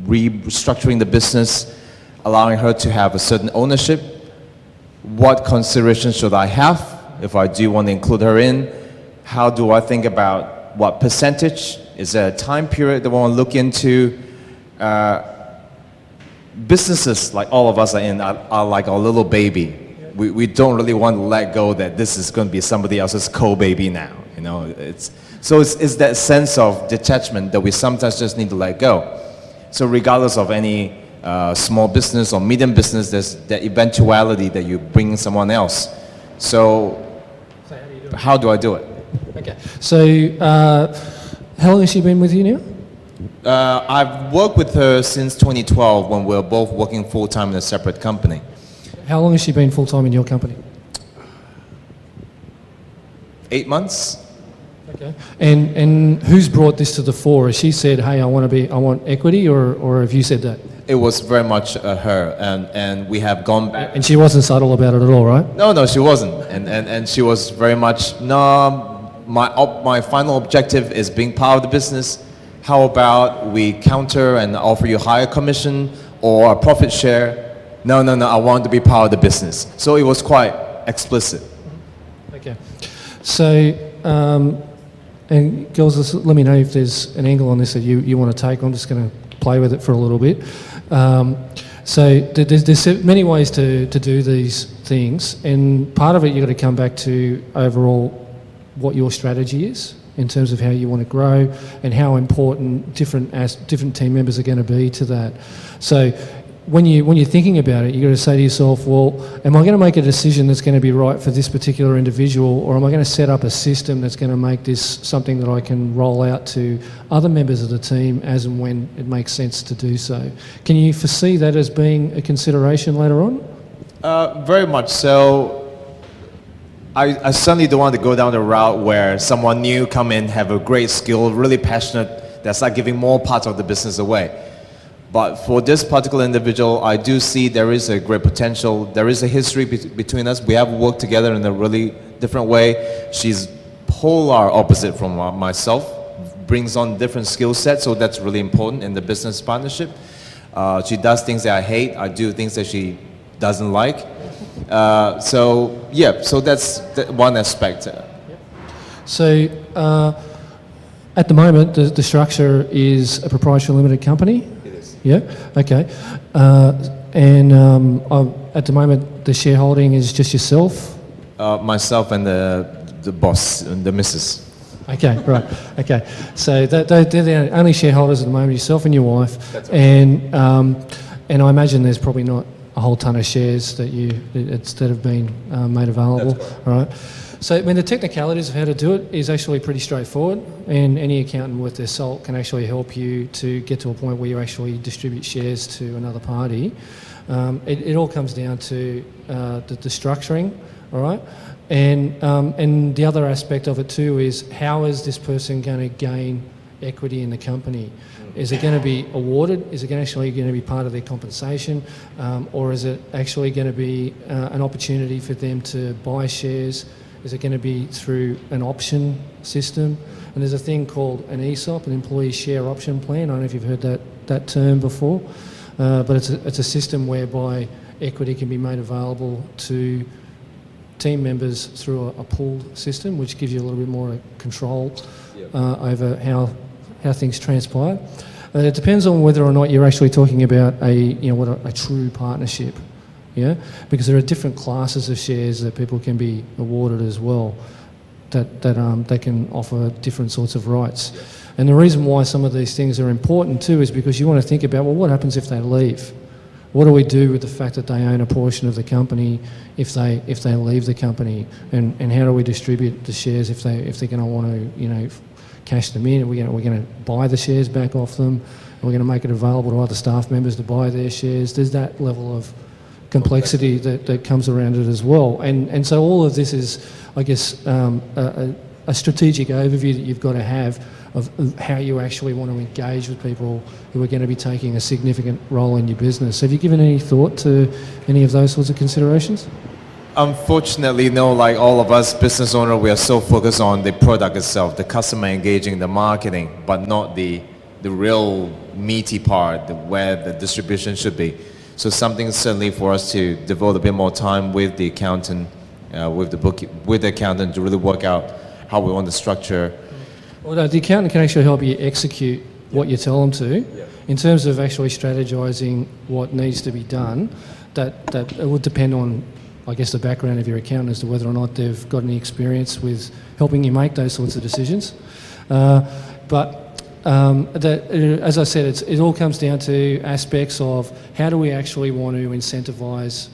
restructuring the business, allowing her to have a certain ownership, what considerations should I have if I do want to include her in? How do I think about what percentage? Is there a time period that I want to look into? Businesses, like all of us are in, are like our little baby. We don't really want to let go that this is going to be somebody else's co-baby now. It's that sense of detachment that we sometimes just need to let go. So regardless of any small business or medium business, there's that eventuality that you bring someone else. So how do I do it? Okay. So how long has she been with you now? I've worked with her since 2012 when we were both working full-time in a separate company. How long has she been full-time in your company? 8 months. Okay. And who's brought this to the fore? Has she said, hey, I want equity, or have you said that? It was very much her, and we have gone back. And she wasn't subtle about it at all, right? No, she wasn't. And she was very much, no, my final objective is being part of the business. How about we counter and offer you higher commission or a profit share? No, I want to be part of the business. So it was quite explicit. Okay. So, and girls, let me know if there's an angle on this that you want to take. I'm just going to play with it for a little bit. So there's many ways to do these things, and part of it you've got to come back to overall what your strategy is in terms of how you want to grow and how important different team members are going to be to that. So when you're thinking about it, you've got to say to yourself, well, am I going to make a decision that's going to be right for this particular individual, or am I going to set up a system that's going to make this something that I can roll out to other members of the team as and when it makes sense to do so? Can you foresee that as being a consideration later on? Very much so. I certainly don't want to go down the route where someone new come in, have a great skill, really passionate, that's like giving more parts of the business away. But for this particular individual, I do see there is a great potential. There is a history between us. We have worked together in a really different way. She's polar opposite from myself, brings on different skill sets, so that's really important in the business partnership. She does things that I hate. I do things that she doesn't like. So that's one aspect. So at the moment, the structure is a proprietary limited company. It is. Yeah. Okay. At the moment, the shareholding is just yourself. Myself and the boss and the missus. Okay, right. Okay, so they're the only shareholders at the moment, yourself and your wife. That's right. And I imagine there's probably not a whole ton of shares that have been made available. That's right. All right. So I mean, the technicalities of how to do it is actually pretty straightforward, and any accountant worth their salt can actually help you to get to a point where you actually distribute shares to another party. It all comes down to the structuring, all right? And the other aspect of it too is, how is this person going to gain equity in the company? Is it going to be awarded? Is it actually going to be part of their compensation? Or is it actually going to be an opportunity for them to buy shares? Is it going to be through an option system? And there's a thing called an ESOP, an employee share option plan. I don't know if you've heard that term before, but it's a system whereby equity can be made available to team members through a pooled system, which gives you a little bit more control over how things transpire. It depends on whether or not you're actually talking about a true partnership. Yeah, because there are different classes of shares that people can be awarded as well, that can offer different sorts of rights. And the reason why some of these things are important too is because you want to think about, well, what happens if they leave? What do we do with the fact that they own a portion of the company if they leave the company? And how do we distribute the shares if they're going to want to cash them in? Are we going to buy the shares back off them? Are we going to make it available to other staff members to buy their shares? There's that level of complexity that comes around it as well. And so all of this is, I guess, a strategic overview that you've got to have of how you actually want to engage with people who are going to be taking a significant role in your business. Have you given any thought to any of those sorts of considerations? Unfortunately, no, like all of us business owners, we are so focused on the product itself, the customer engaging, the marketing, but not the real meaty part, where the distribution should be. So something certainly for us to devote a bit more time with the accountant, with the accountant to really work out how we want to structure. Well, no, the accountant can actually help you execute what you tell them to. Yeah. In terms of actually strategizing what needs to be done, that it would depend on, I guess, the background of your accountant as to whether or not they've got any experience with helping you make those sorts of decisions. As I said, it all comes down to aspects of how do we actually want to incentivise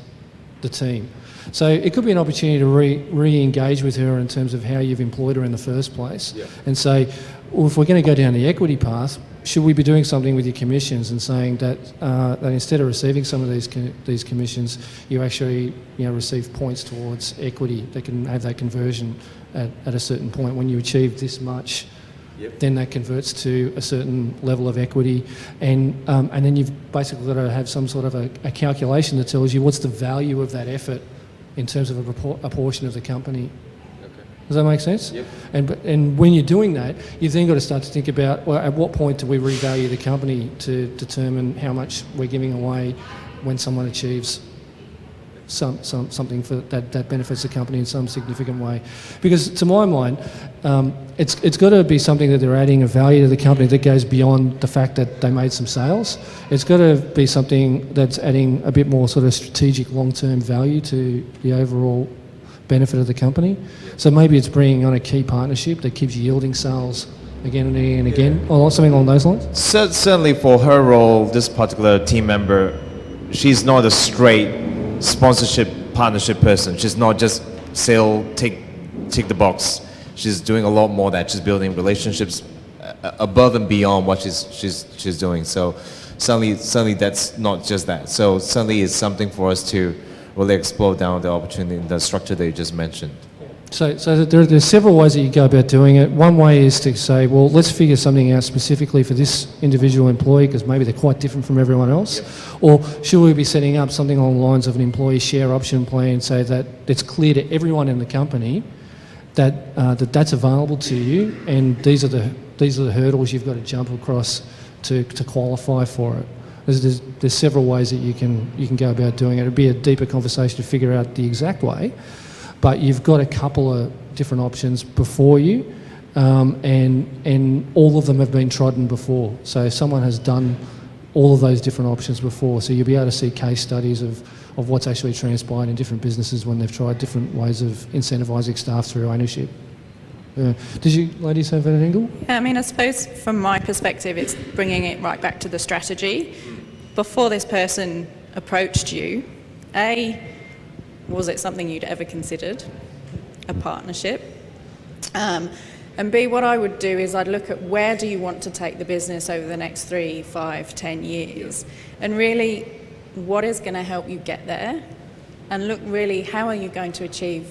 the team. So it could be an opportunity to re-engage with her in terms of how you've employed her in the first place, and say, well, if we're going to go down the equity path, should we be doing something with your commissions and saying that instead of receiving some of these commissions, you actually receive points towards equity that can have that conversion at a certain point. When you achieve this much, then that converts to a certain level of equity, and then you've basically got to have some sort of a calculation that tells you what's the value of that effort in terms of a portion of the company. Okay. Does that make sense? Yep. And when you're doing that, you've then got to start to think about, well, at what point do we revalue the company to determine how much we're giving away when someone achieves something that benefits the company in some significant way. Because to my mind, it's got to be something that they're adding a value to the company that goes beyond the fact that they made some sales. It's got to be something that's adding a bit more sort of strategic long-term value to the overall benefit of the company. So maybe it's bringing on a key partnership that keeps yielding sales again and again and again, or something along those lines. Certainly for her role, this particular team member, she's not a straight sponsorship partnership person. She's not just tick the box. She's doing a lot more than that. She's building relationships above and beyond what she's doing. So certainly that's not just that. So certainly it's something for us to really explore down the opportunity in the structure that you just mentioned. So there's several ways that you go about doing it. One way is to say, well, let's figure something out specifically for this individual employee because maybe they're quite different from everyone else. Yep. Or should we be setting up something along the lines of an employee share option plan so that it's clear to everyone in the company that that's available to you, and these are the hurdles you've got to jump across to qualify for it. There's several ways that you can go about doing it. It'd be a deeper conversation to figure out the exact way. But you've got a couple of different options before you, and all of them have been trodden before. So someone has done all of those different options before. So you'll be able to see case studies of what's actually transpired in different businesses when they've tried different ways of incentivising staff through ownership. Did you ladies have an angle? Yeah, I mean, I suppose from my perspective, it's bringing it right back to the strategy. Before this person approached you, A, was it something you'd ever considered, a partnership? And B, what I would do is I'd look at where do you want to take the business over the next 3, 5, 10 years, and really what is going to help you get there, and look really how are you going to achieve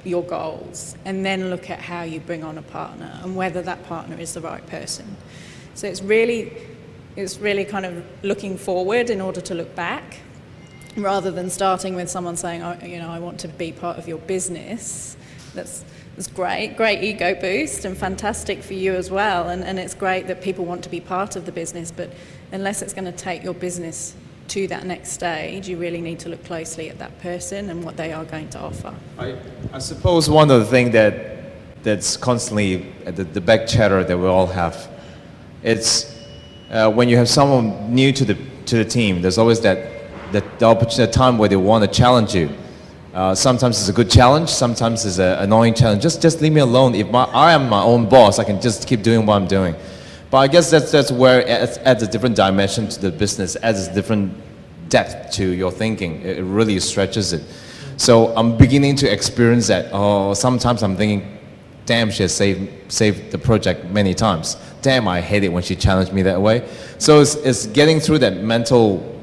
your goals, and then look at how you bring on a partner and whether that partner is the right person. So it's really kind of looking forward in order to look back, rather than starting with someone saying, oh, you know, I want to be part of your business. That's great ego boost and fantastic for you as well, and it's great that people want to be part of the business, but unless it's going to take your business to that next stage, you really need to look closely at that person and what they are going to offer. I suppose one of the things that's constantly the back chatter that we all have, it's when you have someone new to the team, there's always the time where they want to challenge you. Sometimes it's a good challenge, sometimes it's an annoying challenge. Just leave me alone. If I am my own boss, I can just keep doing what I'm doing. But I guess that's where it adds a different dimension to the business, adds a different depth to your thinking. It really stretches it. So I'm beginning to experience that. Oh, sometimes I'm thinking, damn, she has saved the project many times. Damn, I hate it when she challenged me that way. So it's getting through that mental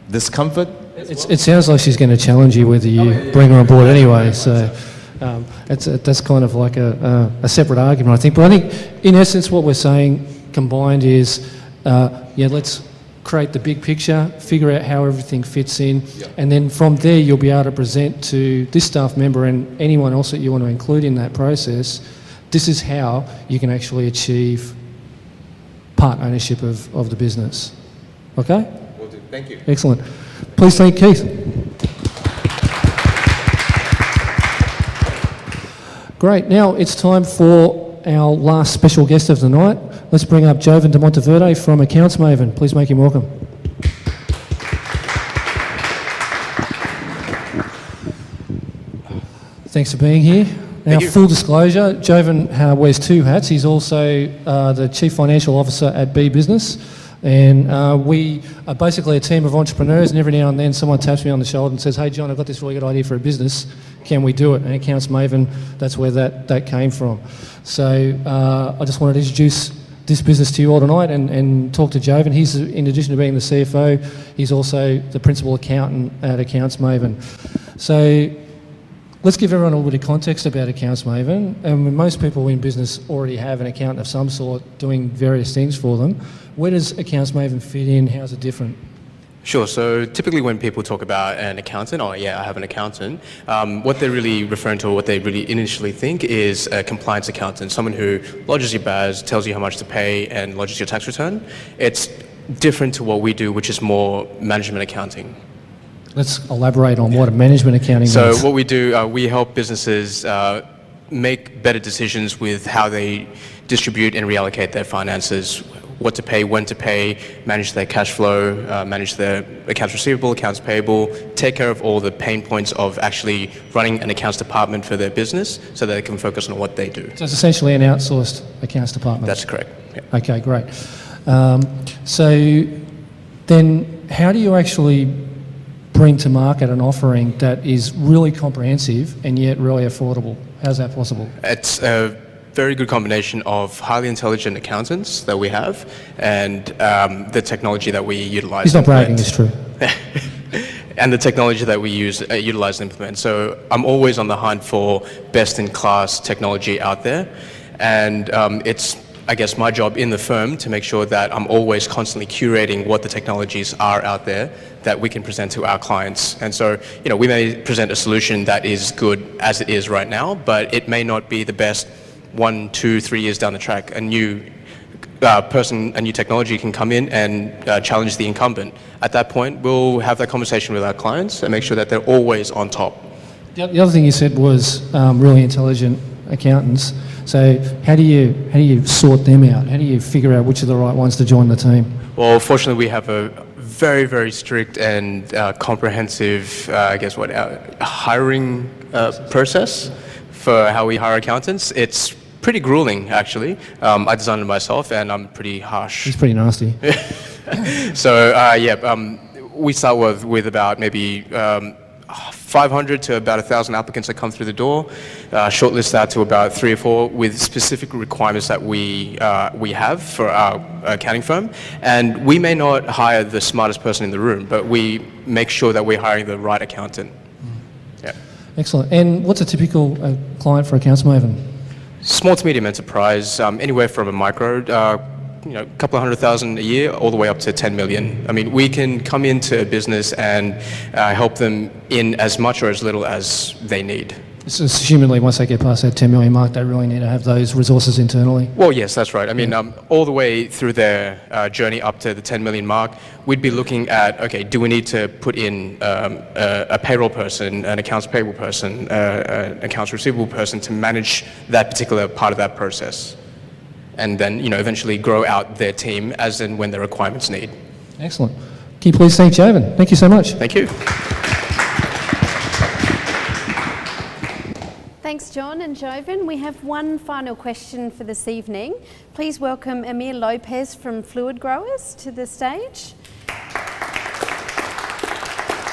discomfort. It sounds like she's going to challenge you whether you bring her on board anyway. So that's kind of like a separate argument, I think. But I think, in essence, what we're saying combined is, let's create the big picture, figure out how everything fits in, and then from there you'll be able to present to this staff member and anyone else that you want to include in that process, this is how you can actually achieve part ownership of the business. Okay? Will do. Thank you. Excellent. Please thank Keith. Great. Now it's time for our last special guest of the night. Let's bring up Jovan de Monteverde from Accounts Maven. Please make him welcome. Thanks for being here. Now, full disclosure, Jovan wears two hats. He's also the Chief Financial Officer at B Business. And we are basically a team of entrepreneurs, and every now and then someone taps me on the shoulder and says, hey John, I've got this really good idea for a business, can we do it? And Accounts Maven, that's where that came from. So I just wanted to introduce this business to you all tonight and talk to Jovan. He's, in addition to being the CFO, he's also the principal accountant at Accounts Maven. So let's give everyone a little bit of context about Accounts Maven. And most people in business already have an accountant of some sort doing various things for them. Where does Accounts Maven fit in? How's it different? Sure. So typically when people talk about an accountant, I have an accountant, what they're really referring to, or what they really initially think is a compliance accountant, someone who lodges your BAS, tells you how much to pay, and lodges your tax return. It's different to what we do, which is more management accounting. Let's elaborate on what a management accounting means. So what we do, we help businesses make better decisions with how they distribute and reallocate their finances, what to pay, when to pay, manage their cash flow, manage their accounts receivable, accounts payable, take care of all the pain points of actually running an accounts department for their business so that they can focus on what they do. So it's essentially an outsourced accounts department? That's correct. Yeah. Okay, great. So then how do you actually bring to market an offering that is really comprehensive and yet really affordable? How's that possible? It's a very good combination of highly intelligent accountants that we have and the technology that we utilize. He's not bragging, it's true. And the technology that we utilize and implement. So I'm always on the hunt for best-in-class technology out there, and it's, I guess, my job in the firm to make sure that I'm always constantly curating what the technologies are out there that we can present to our clients. And so, we may present a solution that is good as it is right now, but it may not be the best 1, 2, 3 years down the track. A new a new technology can come in and challenge the incumbent. At that point, we'll have that conversation with our clients and make sure that they're always on top The other thing you said was really intelligent accountants. So how do you sort them out? How do you figure out which are the right ones to join the team? Well, fortunately, we have a very, very strict and comprehensive, hiring process for how we hire accountants. It's pretty grueling, actually. I designed it myself, and I'm pretty harsh. It's pretty nasty. So, we start with about maybe 500 to about 1,000 applicants that come through the door, shortlist that to about 3 or 4 with specific requirements that we have for our accounting firm. And we may not hire the smartest person in the room, but we make sure that we're hiring the right accountant. Yeah. Excellent. And what's a typical client for Accounts Maven? Small to medium enterprise, anywhere from a micro, a couple of $100,000 a year, all the way up to 10 million. I mean, we can come into a business and help them in as much or as little as they need. So assumedly, once they get past that 10 million mark, they really need to have those resources internally. Well, yes, that's right. I mean, all the way through their journey up to the 10 million mark, we'd be looking at, okay, do we need to put in a payroll person, an accounts payable person, an accounts receivable person to manage that particular part of that process? And then, eventually grow out their team as and when the requirements need. Excellent. Can you please thank Javen? Thank you so much. Thank you. Thanks, John and Jovan. We have one final question for this evening. Please welcome Amir Lopez from Fluid Growers to the stage.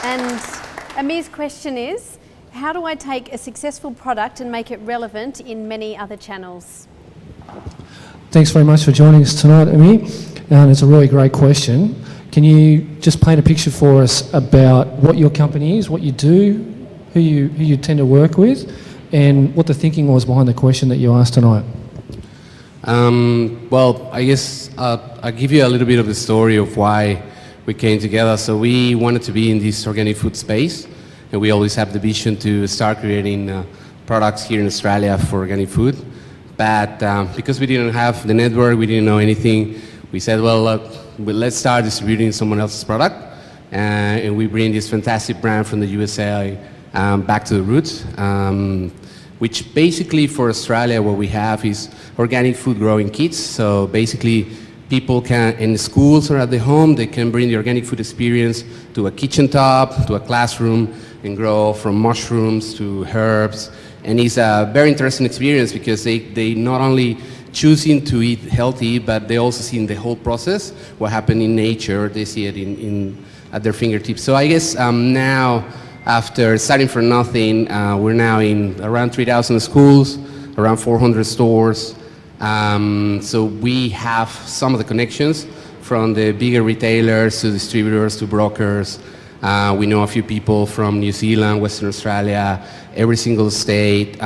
And Amir's question is, how do I take a successful product and make it relevant in many other channels? Thanks very much for joining us tonight, Amir. And it's a really great question. Can you just paint a picture for us about what your company is, what you do, who you tend to work with, and what the thinking was behind the question that you asked tonight? Well, I guess I'll give you a little bit of the story of why we came together. So we wanted to be in this organic food space, and we always have the vision to start creating products here in Australia for organic food. But because we didn't have the network, we didn't know anything, we said, well, let's start distributing someone else's product. And we bring this fantastic brand from the USA back to the roots, which basically for Australia, what we have is organic food growing kits. So basically, people can, in the schools or at the home, they can bring the organic food experience to a kitchen top, to a classroom, and grow from mushrooms to herbs. And it's a very interesting experience because they not only choosing to eat healthy, but they also see in the whole process what happened in nature. They see it at their fingertips. So I guess now, after starting from nothing, we're now in around 3,000 schools, around 400 stores. So we have some of the connections from the bigger retailers to distributors to brokers. We know a few people from New Zealand, Western Australia, every single state.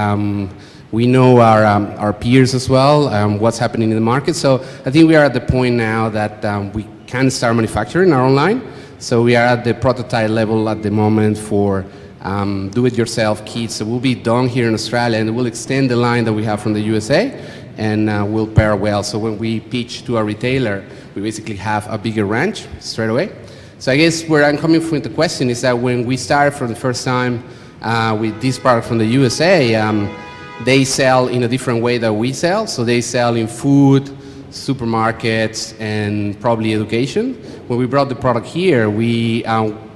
We know our peers as well, what's happening in the market. So I think we are at the point now that we can start manufacturing our own line. So we are at the prototype level at the moment for do-it-yourself kits. So we'll be done here in Australia, and we'll extend the line that we have from the USA, and we'll pair well. So when we pitch to a retailer, we basically have a bigger range straight away. So I guess where I'm coming from the question is that when we started for the first time with this product from the USA, they sell in a different way than we sell. So they sell in food, supermarkets, and probably education. When we brought the product here, we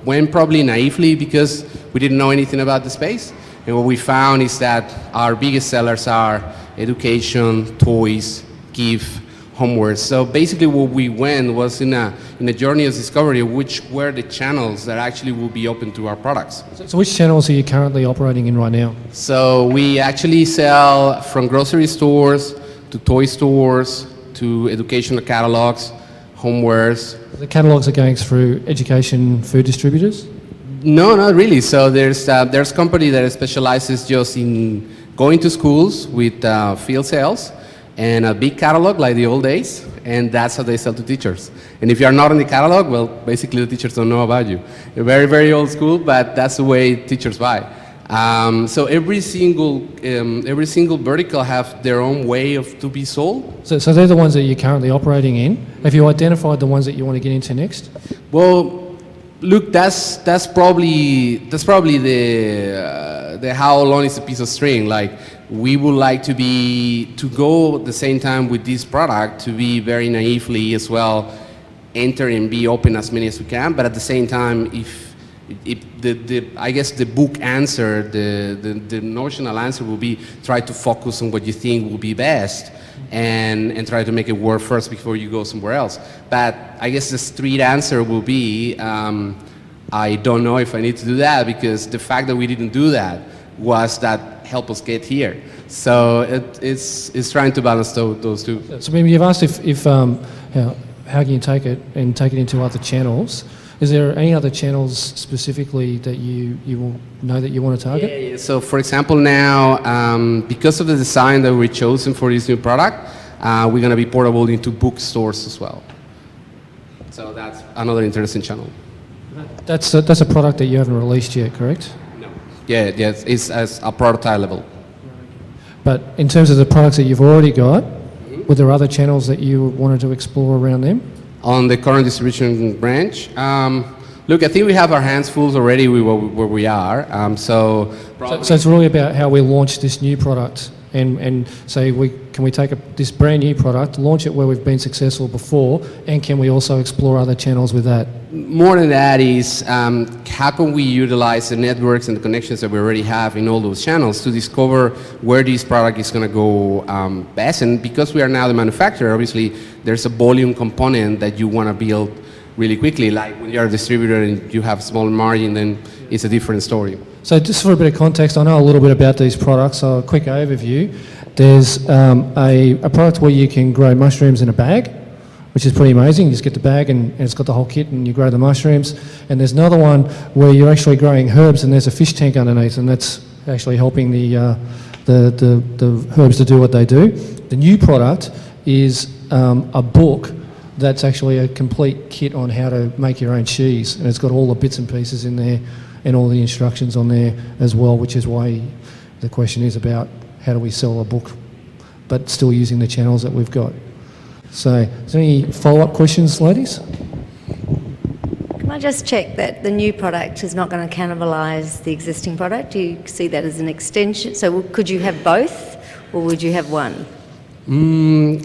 went probably naively because we didn't know anything about the space. And what we found is that our biggest sellers are education, toys, gift, homeware. So basically what we went was in a journey of discovery of which were the channels that actually will be open to our products. So which channels are you currently operating in right now? So we actually sell from grocery stores to toy stores to educational catalogs, homewares. The catalogs are going through education food distributors? No, not really. So there's a company that specializes just in going to schools with field sales and a big catalog like the old days, and that's how they sell to teachers. And if you're not in the catalog, well, basically the teachers don't know about you. You're very, very old school, but that's the way teachers buy. So every single vertical have their own way to be sold. So they're the ones that you're currently operating in. Have you identified the ones that you want to get into next? Well, Look, that's probably the how long is a piece of string. Like, we would like to go at the same time with this product, to be very naively as well, enter and be open as many as we can. But at the same time, if I guess the book answer, the notional answer will be try to focus on what you think will be best, and try to make it work first before you go somewhere else. But I guess the street answer will be, I don't know if I need to do that, because the fact that we didn't do that was that helped us get here. So it's trying to balance those two. So maybe you've asked if how can you take it into other channels. Is there any other channels specifically that you will know that you want to target? Yeah. So for example now, because of the design that we've chosen for this new product, we're going to be portable into bookstores as well. So that's another interesting channel. That's a product that you haven't released yet, correct? No. Yeah, it's as a prototype level. But in terms of the products that you've already got, were there other channels that you wanted to explore around them? On the current distribution branch, look, I think we have our hands full already with where we are. So it's really about how we launch this new product and say, can we take this brand new product, launch it where we've been successful before, and can we also explore other channels with that? More than that is, how can we utilize the networks and the connections that we already have in all those channels to discover where this product is going to go best? And because we are now the manufacturer, obviously there's a volume component that you want to build really quickly. Like when you're a distributor and you have small margin, then it's a different story. So just for a bit of context, I know a little bit about these products, so a quick overview. There's a product where you can grow mushrooms in a bag, which is pretty amazing. You just get the bag and it's got the whole kit and you grow the mushrooms. And there's another one where you're actually growing herbs and there's a fish tank underneath, and that's actually helping the herbs to do what they do. The new product is a book that's actually a complete kit on how to make your own cheese, and it's got all the bits and pieces in there and all the instructions on there as well, which is why the question is about how do we sell a book but still using the channels that we've got. So, is there any follow-up questions, ladies? Can I just check that the new product is not going to cannibalise the existing product? Do you see that as an extension? So could you have both, or would you have one?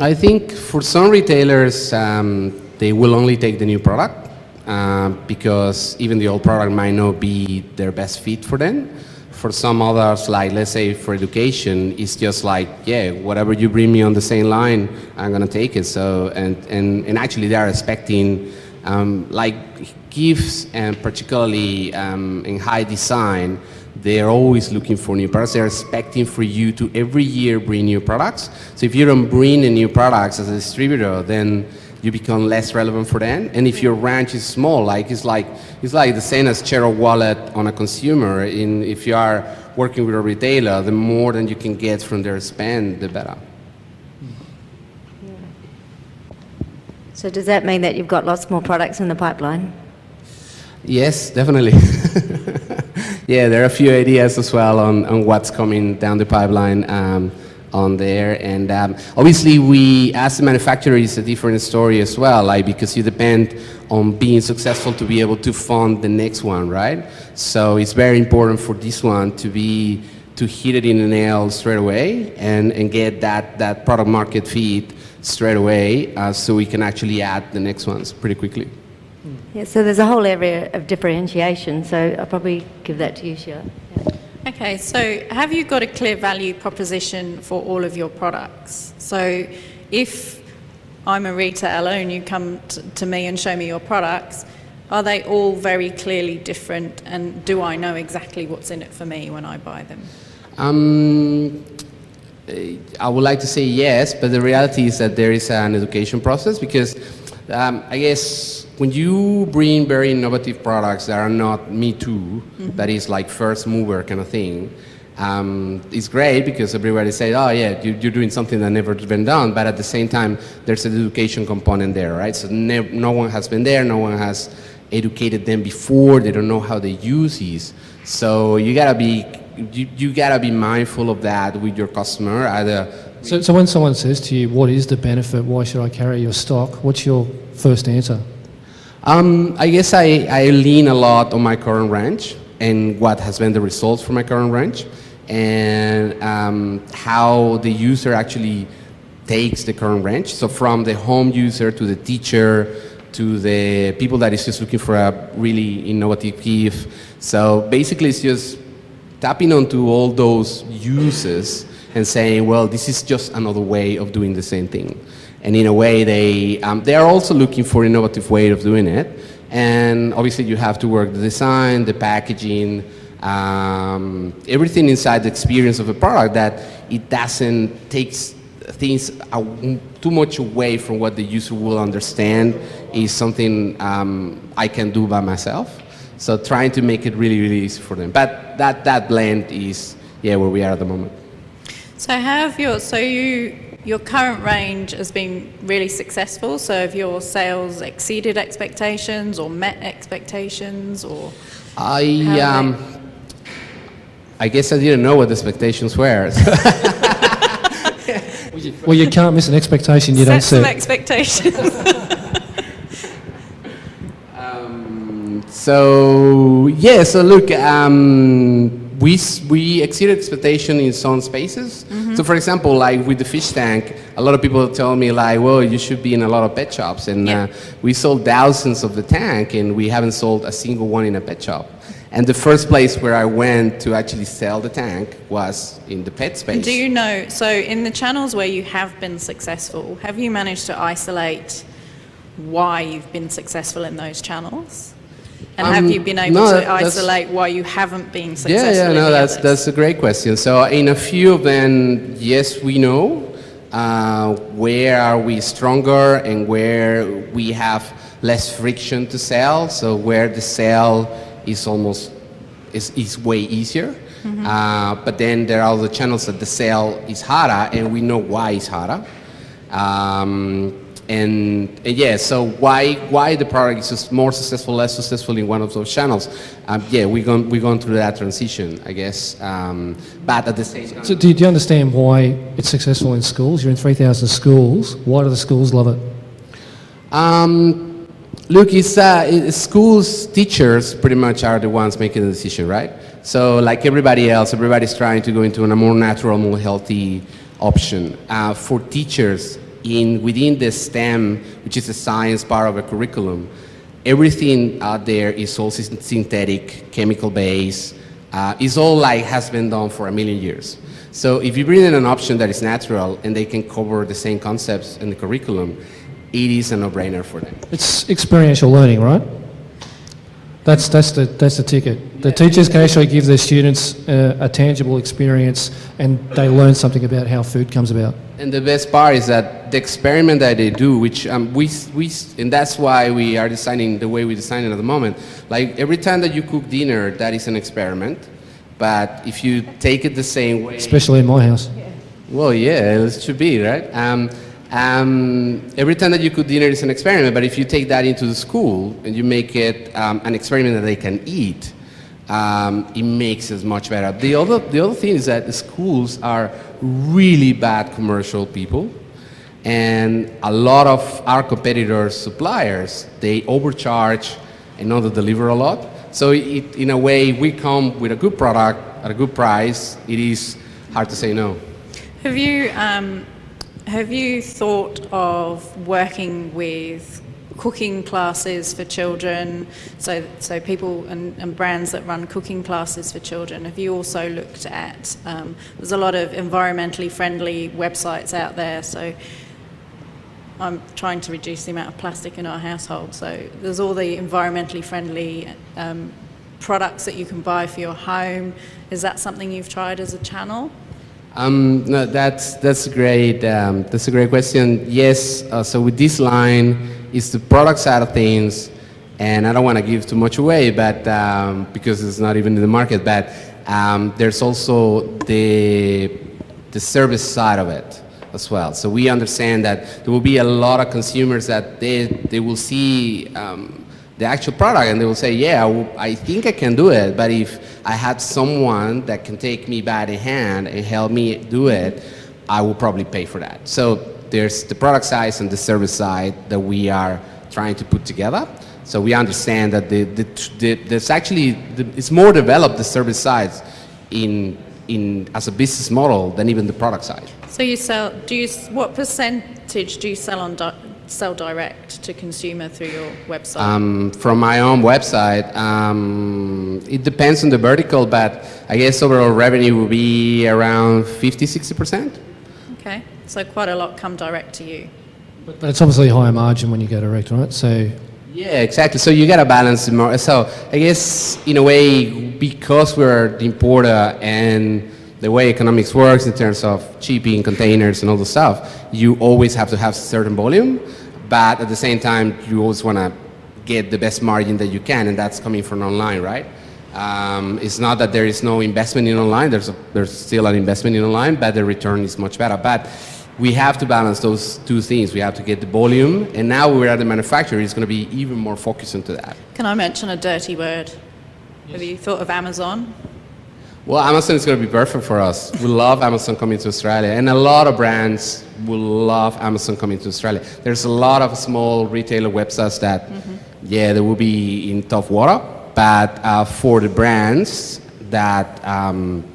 I think for some retailers, they will only take the new product because even the old product might not be their best fit for them. For some others, like let's say for education, it's just like, yeah, whatever you bring me on the same line, I'm gonna take it. So and actually they are expecting like gifts, and particularly in high design, they're always looking for new products. They're expecting for you to every year bring new products. So if you don't bring in new products as a distributor, then you become less relevant for them. And if your range is small, it's like the same as share of wallet on a consumer. If you are working with a retailer, the more than you can get from their spend, the better. So does that mean that you've got lots more products in the pipeline? Yes, definitely. Yeah, there are a few ideas as well on what's coming down the pipeline on there. And obviously we, as a manufacturer, is a different story as well, like because you depend on being successful to be able to fund the next one, right? So it's very important for this one to hit it in the nail straight away and get that product market fit straight away so we can actually add the next ones pretty quickly. Yeah, so there's a whole area of differentiation, so I'll probably give that to you, Sheila. Yeah. Okay, so have you got a clear value proposition for all of your products? So if I'm a retailer and you come to me and show me your products, are they all very clearly different, and do I know exactly what's in it for me when I buy them? I would like to say yes, but the reality is that there is an education process because I guess when you bring very innovative products that are not me too, that is like first mover kind of thing, it's great because everybody says, oh yeah, you're doing something that never been done, but at the same time, there's an education component there, right? So no one has been there, no one has educated them before, they don't know how they use these. So you gotta be mindful of that with your customer. So when someone says to you, what is the benefit, why should I carry your stock, what's your first answer? I guess I lean a lot on my current range and what has been the results for my current range, and how the user actually takes the current range. So from the home user to the teacher to the people that is just looking for a really innovative gift. So basically it's just tapping onto all those uses and saying, well, this is just another way of doing the same thing. And in a way, they are also looking for innovative way of doing it. And obviously, you have to work the design, the packaging, everything inside the experience of a product that it doesn't take things too much away from what the user will understand is something I can do by myself. So trying to make it really, really easy for them. But that blend is where we are at the moment. So your current range has been really successful. So have your sales exceeded expectations or met expectations, or? I guess I didn't know what the expectations were. Well, you can't miss an expectation you don't set some set. expectations. So look, we exceeded expectation in some spaces. Mm-hmm. So for example, like with the fish tank, a lot of people tell me like, well, you should be in a lot of pet shops, and we sold thousands of the tank, and we haven't sold a single one in a pet shop. And the first place where I went to actually sell the tank was in the pet space. Do you know, so in the channels where you have been successful, have you managed to isolate why you've been successful in those channels? And have you been able to isolate why you haven't been successful in the others? That's a great question. So in a few of them, yes, we know where are we stronger and where we have less friction to sell. So where the sale is is way easier. Mm-hmm. But then there are other channels that the sale is harder, and we know why it's harder. So why the product is just more successful, less successful in one of those channels? We're going through that transition, I guess. But at the same time. So do you understand why it's successful in schools? You're in 3,000 schools. Why do the schools love it? Look, it's schools, teachers pretty much are the ones making the decision, right? So like everybody else, everybody's trying to go into a more natural, more healthy option. For teachers, within the STEM, which is the science part of a curriculum, everything out there is all synthetic, chemical-based. It's all has been done for a million years. So if you bring in an option that is natural and they can cover the same concepts in the curriculum, it is a no-brainer for them. It's experiential learning, right? That's the ticket. The teachers can actually give their students a tangible experience, and they learn something about how food comes about. And the best part is that the experiment that they do, which and that's why we are designing the way we design it at the moment. Like every time that you cook dinner, that is an experiment. But if you take it the same way, Especially in my house. well, yeah, it should be, right? Every time that you cook dinner is an experiment, but if you take that into the school and you make it an experiment that they can eat, it makes it much better. The other thing is that the schools are really bad commercial people, and a lot of our competitors, suppliers, they overcharge and under-deliver a lot. So in a way, we come with a good product at a good price. It is hard to say no. Have you thought of working with cooking classes for children, so people and brands that run cooking classes for children? Have you also looked at, there's a lot of environmentally friendly websites out there, so I'm trying to reduce the amount of plastic in our household, so there's all the environmentally friendly products that you can buy for your home. Is that something you've tried as a channel? No, that's great. That's a great question. Yes. So with this line, it's the product side of things, and I don't want to give too much away, but because it's not even in the market. But there's also the service side of it as well. So we understand that there will be a lot of consumers that they will see the actual product and they will say, yeah, I think I can do it, but if I had someone that can take me by the hand and help me do it, I will probably pay for that. So there's the product side and the service side that we are trying to put together. So we understand that there's actually it's more developed, the service side in as a business model than even the product side. So what percentage do you sell direct to consumer through your website? From my own website, it depends on the vertical, but I guess overall revenue will be around 50-60%. Okay, so quite a lot come direct to you. But it's obviously a higher margin when you go direct, right? So yeah, exactly. So you got to balance it more. So I guess in a way, because we're the importer and the way economics works in terms of shipping, containers, and all the stuff, you always have to have certain volume, but at the same time, you always want to get the best margin that you can, and that's coming from online, right? It's not that there is no investment in online. There's still an investment in online, but the return is much better. But we have to balance those two things. We have to get the volume, and now we're at the manufacturer, it's going to be even more focused into that. Can I mention a dirty word? Have you thought of Amazon? Well, Amazon is going to be perfect for us. We love Amazon coming to Australia, and a lot of brands will love Amazon coming to Australia. There's a lot of small retailer websites that, yeah, they will be in tough water, but for the brands that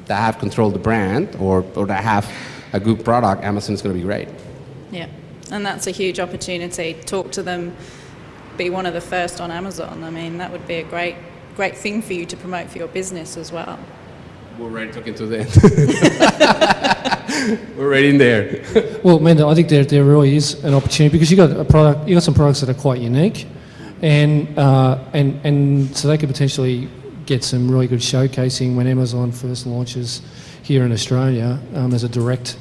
have controlled the brand or that have a good product, Amazon is going to be great. Yeah, and that's a huge opportunity. Talk to them, be one of the first on Amazon. I mean, that would be a great thing for you to promote for your business as well. We're already talking to them. We're already in there. well, Menda, I think there really is an opportunity because you got some products that are quite unique, and so they could potentially get some really good showcasing when Amazon first launches here in Australia as a direct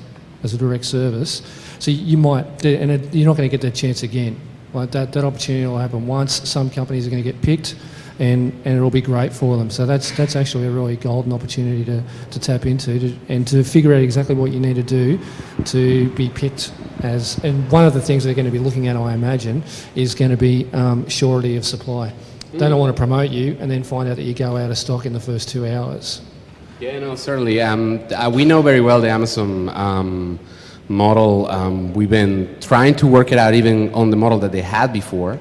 service. So you might, and you're not going to get that chance again. Like that opportunity will happen once. Some companies are going to get picked, and it'll be great for them. So that's actually a really golden opportunity to tap into and to figure out exactly what you need to do to be picked as. And one of the things they're going to be looking at, I imagine, is going to be surety of supply. They don't want to promote you and then find out that you go out of stock in the first 2 hours. Yeah, no, certainly. We know very well the Amazon model. We've been trying to work it out even on the model that they had before.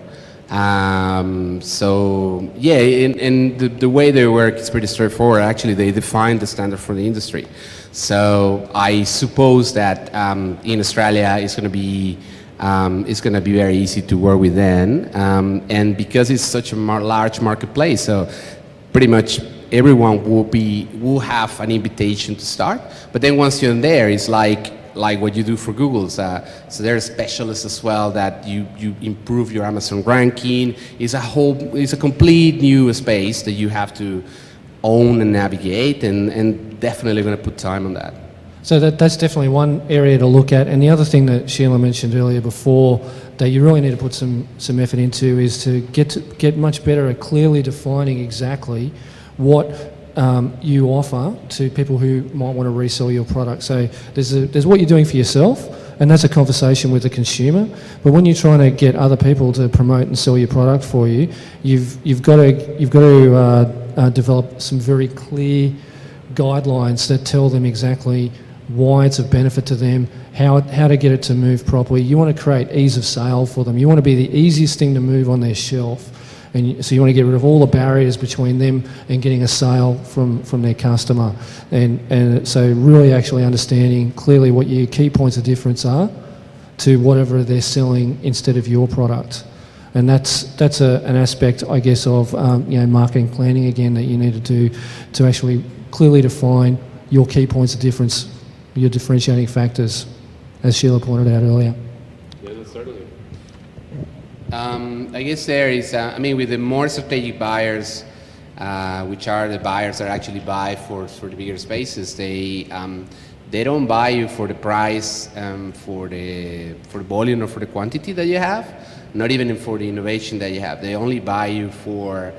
So yeah, and the way they work is pretty straightforward. Actually, they define the standard for the industry. So I suppose that in Australia it's going to be very easy to work with them, and because it's such a large marketplace, so pretty much everyone will have an invitation to start. But then once you're in there, it's like what you do for Google. So there are specialists as well that you improve your Amazon ranking. It's a complete new space that you have to own and navigate, and definitely going to put time on that. So that's definitely one area to look at. And the other thing that Sheila mentioned earlier before that you really need to put some effort into is to get much better at clearly defining exactly what you offer to people who might want to resell your product. So there's what you're doing for yourself, and that's a conversation with the consumer. But when you're trying to get other people to promote and sell your product for you, you've got to develop some very clear guidelines that tell them exactly why it's of benefit to them, how to get it to move properly. You want to create ease of sale for them. You want to be the easiest thing to move on their shelf. And so you want to get rid of all the barriers between them and getting a sale from their customer. And so really actually understanding clearly what your key points of difference are to whatever they're selling instead of your product. And that's an aspect, I guess, of marketing planning again that you need to do to actually clearly define your key points of difference, your differentiating factors, as Sheila pointed out earlier. Yeah, certainly. I guess there is, with the more strategic buyers, which are the buyers that actually buy for the bigger spaces, they don't buy you for the price, for the volume or for the quantity that you have, not even for the innovation that you have. They only buy you for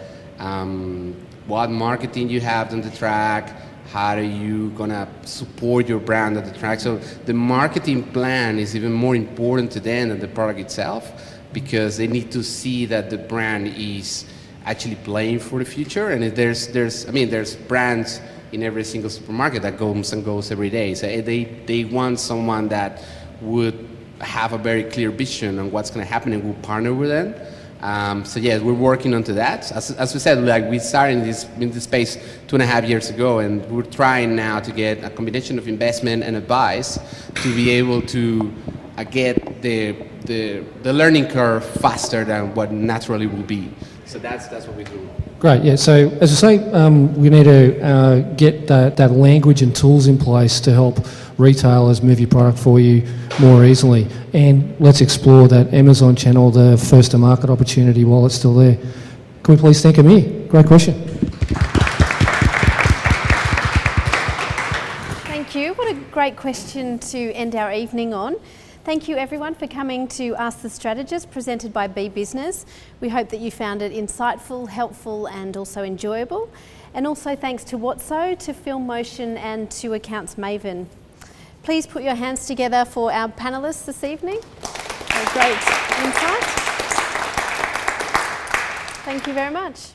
what marketing you have on the track, how are you gonna support your brand at the track. So the marketing plan is even more important to them than the product itself, because they need to see that the brand is actually playing for the future. And there's brands in every single supermarket that comes and goes every day. So they want someone that would have a very clear vision on what's going to happen and will partner with them. So yeah, we're working onto that. As we said, like we started in this space 2.5 years ago, and we're trying now to get a combination of investment and advice to be able to get the learning curve faster than what naturally will be. So that's what we do. Great, yeah, so as I say, we need to get that language and tools in place to help retailers move your product for you more easily. And let's explore that Amazon channel, the first to market opportunity while it's still there. Can we please thank Amir? Great question. Thank you. What a great question to end our evening on. Thank you everyone for coming to Ask the Strategist, presented by Be Business. We hope that you found it insightful, helpful and also enjoyable. And also thanks to WOTSO, to Film Motion and to Accounts Maven. Please put your hands together for our panellists this evening. A great insight. Thank you very much.